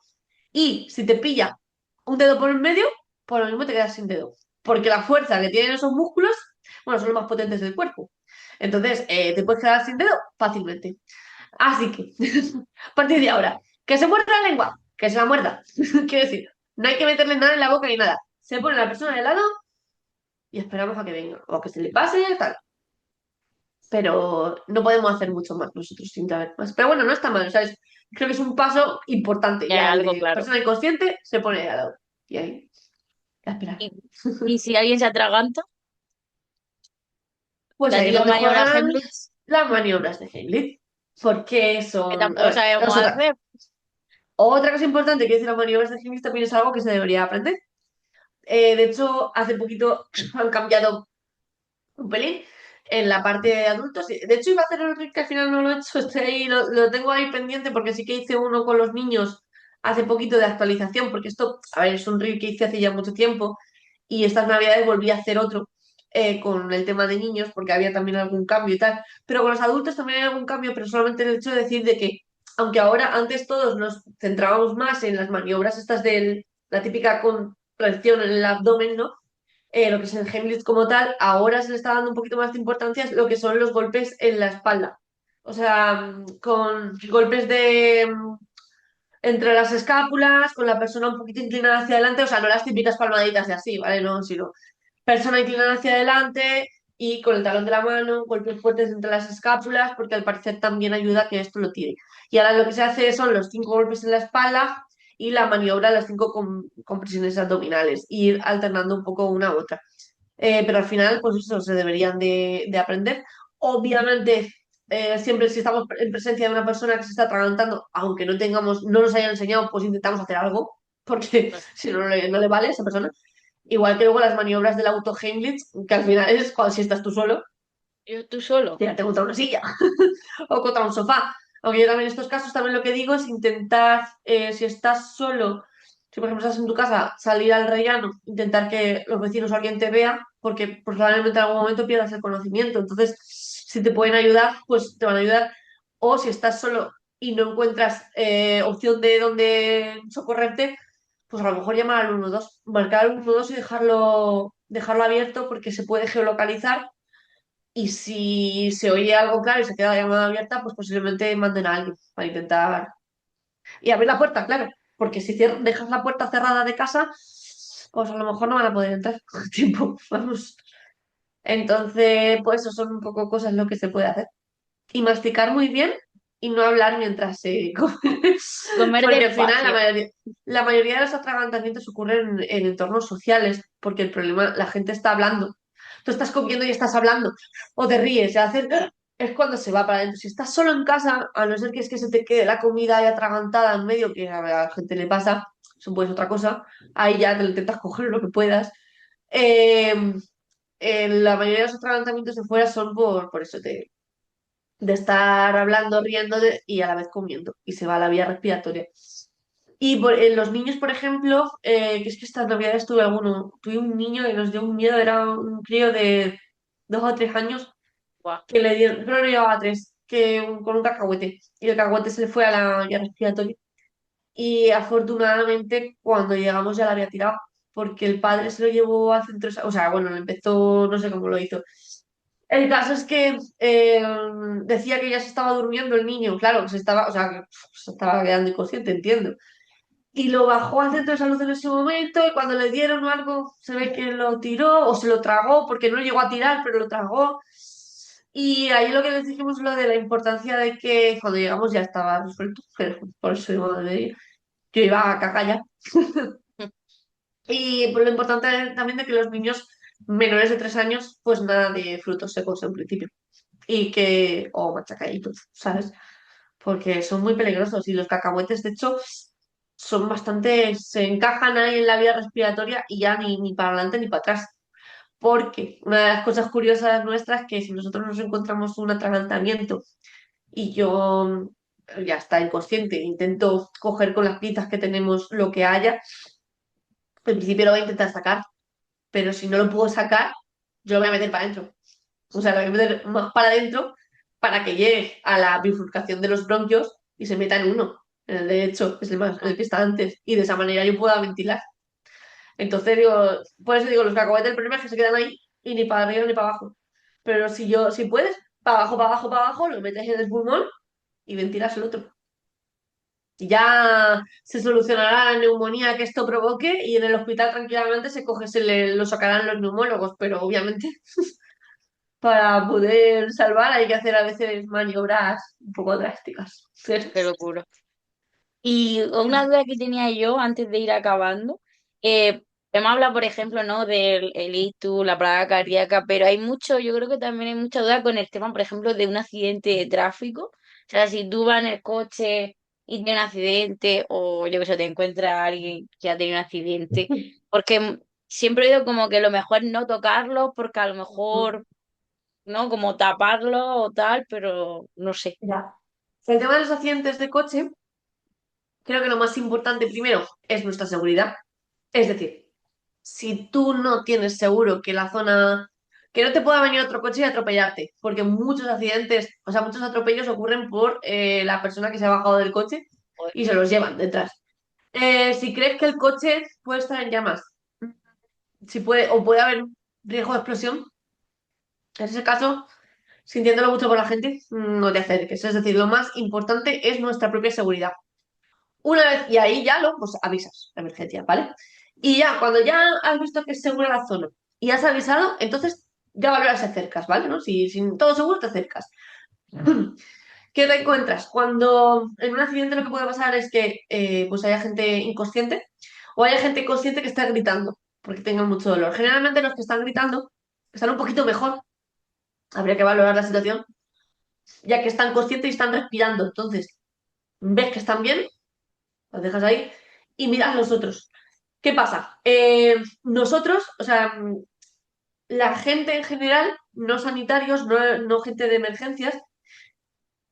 y si te pilla un dedo por el medio, por lo mismo te quedas sin dedo. Porque la fuerza que tienen esos músculos, bueno, son los más potentes del cuerpo. Entonces, te puedes quedar sin dedo fácilmente. Así que, a partir de ahora, que se muerda la lengua, que se la muerda. Quiero decir, no hay que meterle nada en la boca ni nada. Se pone la persona de lado y esperamos a que venga, o a que se le pase y tal. Pero no podemos hacer mucho más nosotros sin saber más. Pero bueno, no está mal, ¿sabes? Creo que es un paso importante. Ya, Ya el algo de claro. persona inconsciente se pone de lado. Y ahí, a esperar. Y, y si alguien se atraganta, Pues la ahí es típica donde maniobra juegan Heimlich, las maniobras de Heimlich. Porque que son, a tampoco ver, es sabemos otra. hacer. Otra cosa importante que decir las maniobras de Heimlich también es algo que se debería aprender. De hecho, hace poquito han cambiado un pelín en la parte de adultos. De hecho, iba a hacer el reel que al final no lo he hecho. Estoy ahí, lo tengo ahí pendiente porque sí que hice uno con los niños hace poquito de actualización, porque esto, a ver, es un reel que hice hace ya mucho tiempo y estas navidades volví a hacer otro con el tema de niños porque había también algún cambio y tal. Pero con los adultos también hay algún cambio, pero solamente el hecho de decir de que, aunque ahora antes todos nos centrábamos más en las maniobras estas de la típica contracción en el abdomen, ¿no? Lo que es el Heimlich como tal, ahora se le está dando un poquito más de importancia a lo que son los golpes en la espalda. O sea, con golpes de entre las escápulas, con la persona un poquito inclinada hacia adelante, o sea, no las típicas palmaditas de así, ¿vale? No, sino persona inclinada hacia adelante y con el talón de la mano, golpes fuertes entre las escápulas, porque al parecer también ayuda a que esto lo tire. Y ahora lo que se hace son los 5 golpes en la espalda y la maniobra, las 5 compresiones abdominales, y ir alternando un poco una a otra. Pero al final, pues eso se deberían de aprender. Obviamente, siempre si estamos en presencia de una persona que se está atragantando, aunque no tengamos, no nos hayan enseñado, pues intentamos hacer algo, porque si no, no le vale a esa persona. Igual que luego las maniobras del auto Heimlich, que al final es cuando si estás tú solo, Yo tú solo. tirarte contra una silla o contra un sofá. Aunque yo también en estos casos también lo que digo es intentar, si estás solo, si por ejemplo estás en tu casa, salir al rellano, intentar que los vecinos o alguien te vea, porque probablemente en algún momento pierdas el conocimiento. Entonces, si te pueden ayudar, pues te van a ayudar. O si estás solo y no encuentras opción de dónde socorrerte, pues a lo mejor llamar al 112, marcar al 112 y dejarlo abierto porque se puede geolocalizar y si se oye algo claro y se queda la llamada abierta, pues posiblemente manden a alguien para intentar. Y abrir la puerta, claro. Porque si dejas la puerta cerrada de casa, pues a lo mejor no van a poder entrar con tiempo. Vamos. Entonces, pues eso son un poco cosas lo que se puede hacer. Y masticar muy bien y no hablar mientras se come. Comer Porque al final despacio. la mayoría de los atragantamientos ocurren en entornos sociales, porque el problema, la gente está hablando. Tú estás comiendo y estás hablando, o te ríes, y hacer es cuando se va para adentro. Si estás solo en casa, a no ser que es que se te quede la comida ahí atragantada en medio, que a la gente le pasa, eso puede ser otra cosa, ahí ya te lo intentas coger lo que puedas. Eh, la mayoría de los atragantamientos de fuera son por eso, de estar hablando, riendo y a la vez comiendo, y se va a la vía respiratoria. Y en los niños, por ejemplo, que es que estas navidades tuve un niño que nos dio un miedo, era un crío de 2 o 3 años, Buah. que le dieron, pero no llevaba tres, con un cacahuete, y el cacahuete se le fue a la vía respiratoria. Y afortunadamente cuando llegamos ya la había tirado, porque el padre se lo llevó al centro, o sea, bueno, lo empezó, no sé cómo lo hizo. El caso es que decía que ya se estaba durmiendo el niño, claro, que se estaba, o sea, que se estaba quedando inconsciente, entiendo. Y lo bajó al centro de salud en ese momento y cuando le dieron algo, se ve que lo tiró o se lo tragó, porque no llegó a tirar, pero lo tragó. Y ahí lo que les dijimos lo de la importancia de que cuando llegamos ya estaba resuelto, pero por eso yo iba a caca ya. Y por lo importante también de que los niños menores de 3 años, pues nada de frutos secos en principio. O machacaditos, ¿sabes? Porque son muy peligrosos y los cacahuetes, de hecho, son bastante, se encajan ahí en la vía respiratoria y ya ni para adelante ni para atrás. Porque una de las cosas curiosas nuestras es que si nosotros nos encontramos un atragantamiento y yo ya está inconsciente, intento coger con las pinzas que tenemos lo que haya, en principio lo voy a intentar sacar, pero si no lo puedo sacar, yo lo voy a meter para adentro. O sea, lo voy a meter más para adentro para que llegue a la bifurcación de los bronquios y se meta en uno, en el derecho, que es el que está antes, y de esa manera yo pueda ventilar. Entonces digo, por eso digo, los cacahuetes el problema es que se quedan ahí y ni para arriba ni para abajo. Pero si puedes, para abajo, para abajo, para abajo, lo metes en el pulmón y ventilas el otro. Y ya se solucionará la neumonía que esto provoque y en el hospital tranquilamente lo sacarán los neumólogos, pero obviamente para poder salvar hay que hacer a veces maniobras un poco drásticas. Qué locura. Y una duda que tenía yo antes de ir acabando, hemos hablado, por ejemplo, ¿no? Del el ictus, la parada cardíaca, pero hay mucho, yo creo que también hay mucha duda con el tema, por ejemplo, de un accidente de tráfico. O sea, si tú vas en el coche y tienes un accidente, o yo que sé, te encuentras a alguien que ha tenido un accidente, porque siempre he oído como que lo mejor es no tocarlo, porque a lo mejor, ¿no? Como taparlo o tal, pero no sé. Ya. El tema de los accidentes de coche, creo que lo más importante primero es nuestra seguridad. Es decir, si tú no tienes seguro que la zona, que no te pueda venir otro coche y atropellarte, porque muchos accidentes, o sea, muchos atropellos ocurren por la persona que se ha bajado del coche Joder, y se los llevan detrás. Si crees que el coche puede estar en llamas, si puede, o puede haber riesgo de explosión, en ese caso, sintiéndolo mucho por la gente, no te acerques. Es decir, lo más importante es nuestra propia seguridad. Una vez, y ahí ya lo, pues avisas la emergencia, ¿vale? Y ya, cuando ya has visto que es segura la zona y has avisado, entonces ya valoras si acercas, ¿vale? ¿No? Si todo seguro, te acercas. ¿Qué te encuentras? Cuando en un accidente lo que puede pasar es que pues haya gente inconsciente o haya gente consciente que está gritando porque tengan mucho dolor. Generalmente los que están gritando están un poquito mejor. Habría que valorar la situación, ya que están conscientes y están respirando. Entonces, ves que están bien, los dejas ahí y miras los otros. ¿Qué pasa? Nosotros, o sea, la gente en general, no sanitarios, no gente de emergencias,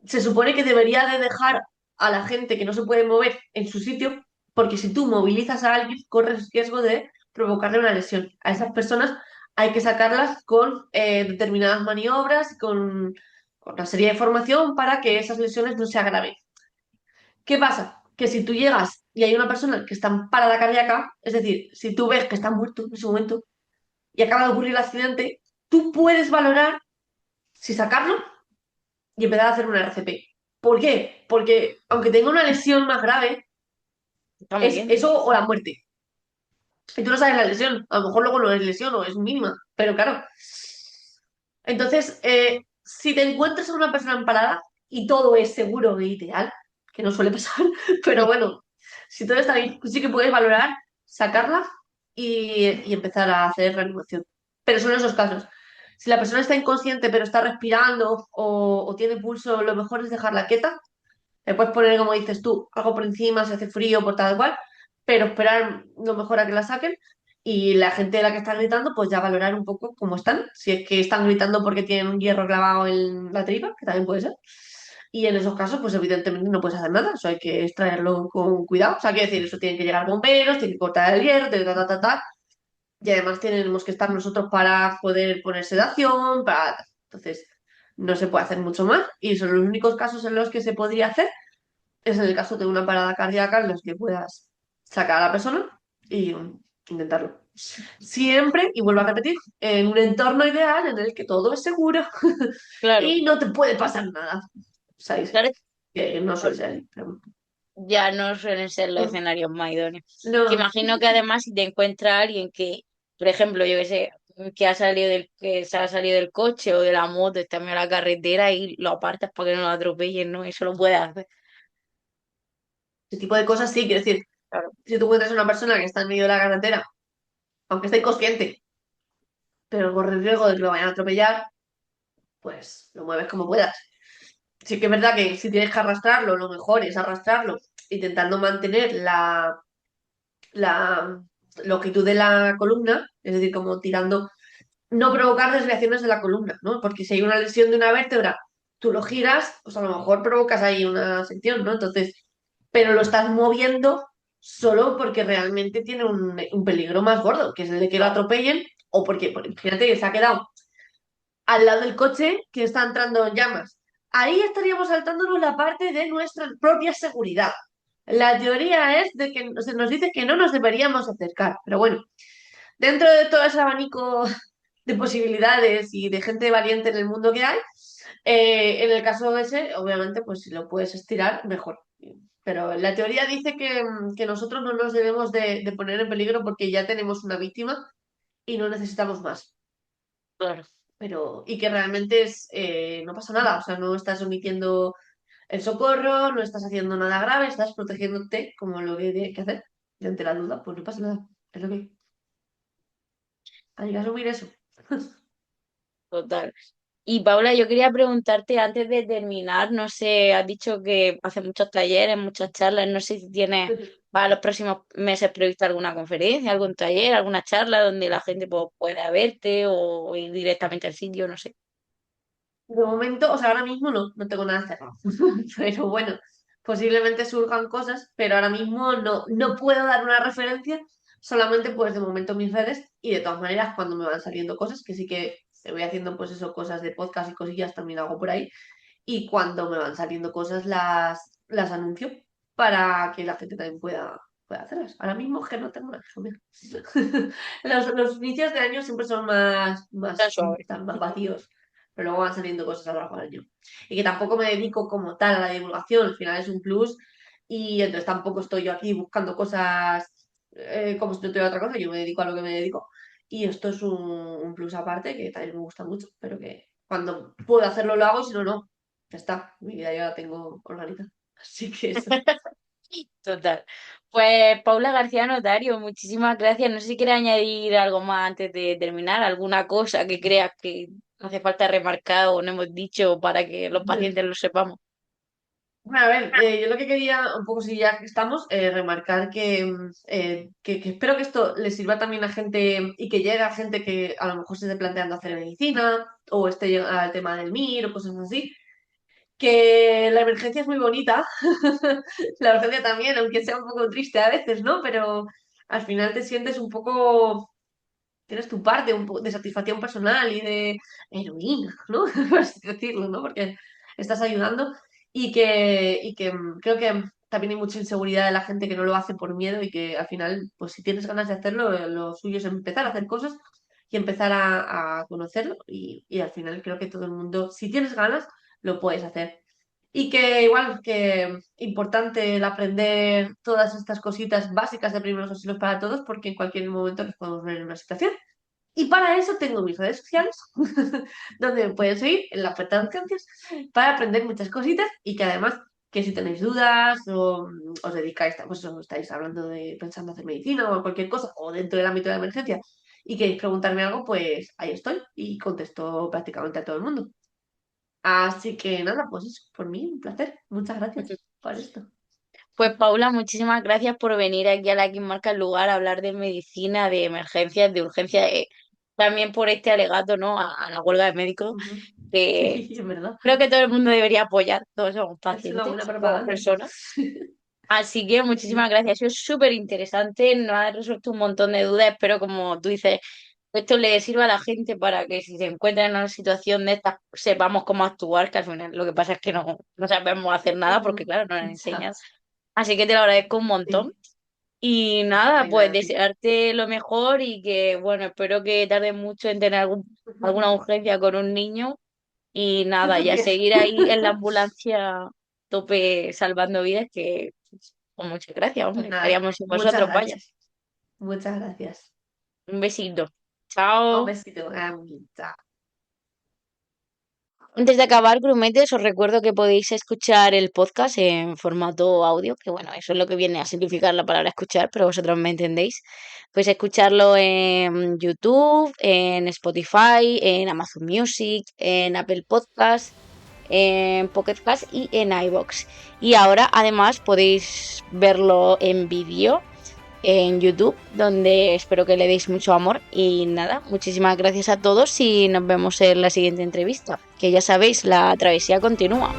se supone que debería de dejar a la gente que no se puede mover en su sitio, porque si tú movilizas a alguien, corres riesgo de provocarle una lesión. A esas personas hay que sacarlas con determinadas maniobras, con una serie de formación para que esas lesiones no se agraven. ¿Qué pasa? Que si tú llegas y hay una persona que está en parada cardíaca, es decir, si tú ves que está muerto en ese momento y acaba de ocurrir el accidente, tú puedes valorar si sacarlo y empezar a hacer una RCP. ¿Por qué? Porque aunque tenga una lesión más grave, está muy es bien. eso o la muerte. Y tú no sabes la lesión. A lo mejor luego no es lesión o es mínima, pero claro. Entonces, si te encuentras a una persona en parada y todo es seguro e ideal, que no suele pasar, pero bueno, si todo está bien, pues sí que puedes valorar, sacarla y empezar a hacer reanimación. Pero son esos casos. Si la persona está inconsciente pero está respirando o tiene pulso, lo mejor es dejarla quieta. Le puedes poner, como dices tú, algo por encima si hace frío, por tal cual, pero esperar lo mejor a que la saquen. Y la gente de la que está gritando, pues ya valorar un poco cómo están. Si es que están gritando porque tienen un hierro clavado en la tripa, que también puede ser. Y en esos casos, pues evidentemente no puedes hacer nada. Eso hay que extraerlo con cuidado. O sea, quiero decir, eso tienen que llegar bomberos, tienen que cortar el hierro, ta. Y además tenemos que estar nosotros para poder poner sedación, para... Entonces, no se puede hacer mucho más. Y son los únicos casos en los que se podría hacer es en el caso de una parada cardíaca en los que puedas sacar a la persona y intentarlo. Siempre, y vuelvo a repetir, en un entorno ideal en el que todo es seguro Claro, y no te puede pasar nada. ¿Sabéis? claro, Que no suele ser. ya no suelen ser los escenarios más idóneos. Que No, imagino que además si te encuentra alguien que, por ejemplo, yo que sé, que se ha salido del coche o de la moto, está en medio de la carretera y lo apartas para que no lo atropellen, ¿no? Eso lo puedes hacer. ese tipo de cosas sí, quiero decir, Claro. si tú encuentras a una persona que está en medio de la carretera, aunque esté inconsciente, pero corre el riesgo de que lo vayan a atropellar, pues lo mueves como puedas. Sí que es verdad que si tienes que arrastrarlo, lo mejor es arrastrarlo, intentando mantener la longitud de la columna, es decir, como tirando, no provocar desviaciones de la columna, ¿no? Porque si hay una lesión de una vértebra, tú lo giras, pues a lo mejor provocas ahí una sección, ¿no? Entonces, pero lo estás moviendo solo porque realmente tiene un peligro más gordo, que es el de que lo atropellen, o porque, fíjate que se ha quedado al lado del coche que está entrando en llamas. Ahí estaríamos saltándonos la parte de nuestra propia seguridad. La teoría es de que se nos dice que no nos deberíamos acercar, pero bueno, dentro de todo ese abanico de posibilidades y de gente valiente en el mundo que hay, En el caso ese, obviamente, pues si lo puedes estirar, mejor. Pero la teoría dice que nosotros no nos debemos de poner en peligro porque ya tenemos una víctima y no necesitamos más. Claro, Pero, y que realmente no pasa nada, o sea, no estás omitiendo el socorro, no estás haciendo nada grave, estás protegiéndote como lo que tienes que hacer. Y ante la duda, pues no pasa nada. Es lo que hay que asumir eso. total. Y Paula, yo quería preguntarte antes de terminar, no sé, has dicho que haces muchos talleres, muchas charlas, no sé si tienes para los próximos meses previsto alguna conferencia, algún taller, alguna charla donde la gente pues, pueda verte o ir directamente al sitio, no sé. De momento, o sea, ahora mismo no tengo nada cerrado. Pero bueno, posiblemente surjan cosas, pero ahora mismo no puedo dar una referencia, solamente pues de momento mis redes y de todas maneras cuando me van saliendo cosas, que sí que voy haciendo pues eso, cosas de podcast y cosillas también hago por ahí, y cuando me van saliendo cosas las anuncio para que la gente también pueda hacerlas. Ahora mismo es que no tengo nada que comer. Los inicios de año siempre son Tan suave. están más vacíos, pero luego van saliendo cosas a lo largo del año. Y que tampoco me dedico como tal a la divulgación, al final es un plus, y entonces tampoco estoy yo aquí buscando cosas como si no tuviera otra cosa, yo me dedico a lo que me dedico. Y esto es un plus aparte que también me gusta mucho, pero que cuando puedo hacerlo lo hago y si no, no. Ya está, mi vida ya la tengo organizada. Así que eso. Total. Pues Paula García Notario, muchísimas gracias. No sé si quieres añadir algo más antes de terminar, alguna cosa que creas que hace falta remarcar o no hemos dicho para que los pacientes lo sepamos. Bueno, a ver, yo lo que quería, un poco si ya que estamos, remarcar que espero que esto le sirva también a gente y que llegue a gente que a lo mejor se esté planteando hacer medicina o esté llegando al tema del MIR o cosas así, que la emergencia es muy bonita, la urgencia también, aunque sea un poco triste a veces, ¿no? Pero al final te sientes un poco, tienes tu parte de satisfacción personal y de heroína, ¿no? Por así decirlo, ¿no? Porque estás ayudando y que creo que también hay mucha inseguridad de la gente que no lo hace por miedo y que al final, pues si tienes ganas de hacerlo, lo suyo es empezar a hacer cosas y empezar a conocerlo y al final creo que todo el mundo, si tienes ganas, lo puedes hacer. Y que igual que importante el aprender todas estas cositas básicas de primeros auxilios para todos, porque en cualquier momento nos podemos ver en una situación. Y para eso tengo mis redes sociales, donde me pueden seguir en la oferta de urgencias, para aprender muchas cositas y que además, que si tenéis dudas o os dedicáis, pues os estáis hablando de pensando hacer medicina o cualquier cosa, o dentro del ámbito de la emergencia, y queréis preguntarme algo, pues ahí estoy y contesto prácticamente a todo el mundo. Así que nada, pues eso, por mí, un placer. Muchas gracias por esto. Pues Paula, muchísimas gracias por venir aquí a la que marca el lugar a hablar de medicina, de emergencias, de urgencias, también por este alegato, ¿no? A la huelga de médicos, Ujú. que Sí, es verdad. creo que todo el mundo debería apoyar, todos somos Es una buena pacientes o propaganda. personas. Así que muchísimas Sí. gracias, ha sido súper interesante, nos ha resuelto un montón de dudas, espero como tú dices, esto le sirva a la gente para que si se encuentra en una situación de estas sepamos cómo actuar, que al final lo que pasa es que no sabemos hacer nada porque Ujú. claro, no nos Ya, enseñan. Así que te lo agradezco un montón. sí. Y nada, Ay, pues nada, sí. desearte lo mejor y que, bueno, espero que tarde mucho en tener alguna urgencia con un niño. Y Tú nada, ya también. seguir ahí en la ambulancia tope salvando vidas, que pues, muchas gracias, Pues hombre. nada, Estaríamos sin muchas vosotros, vaya. gracias. Muchas gracias. Un besito. Un Chao. besito. Chao. Antes de acabar, Grumetes, os recuerdo que podéis escuchar el podcast en formato audio, que bueno, eso es lo que viene a simplificar la palabra escuchar, pero vosotros me entendéis. Podéis escucharlo en YouTube, en Spotify, en Amazon Music, en Apple Podcast, en Pocket Cast y en iVoox. Y ahora además podéis verlo en vídeo en YouTube, donde espero que le deis mucho amor. Y nada, muchísimas gracias a todos y nos vemos en la siguiente entrevista, que ya sabéis, la travesía continúa.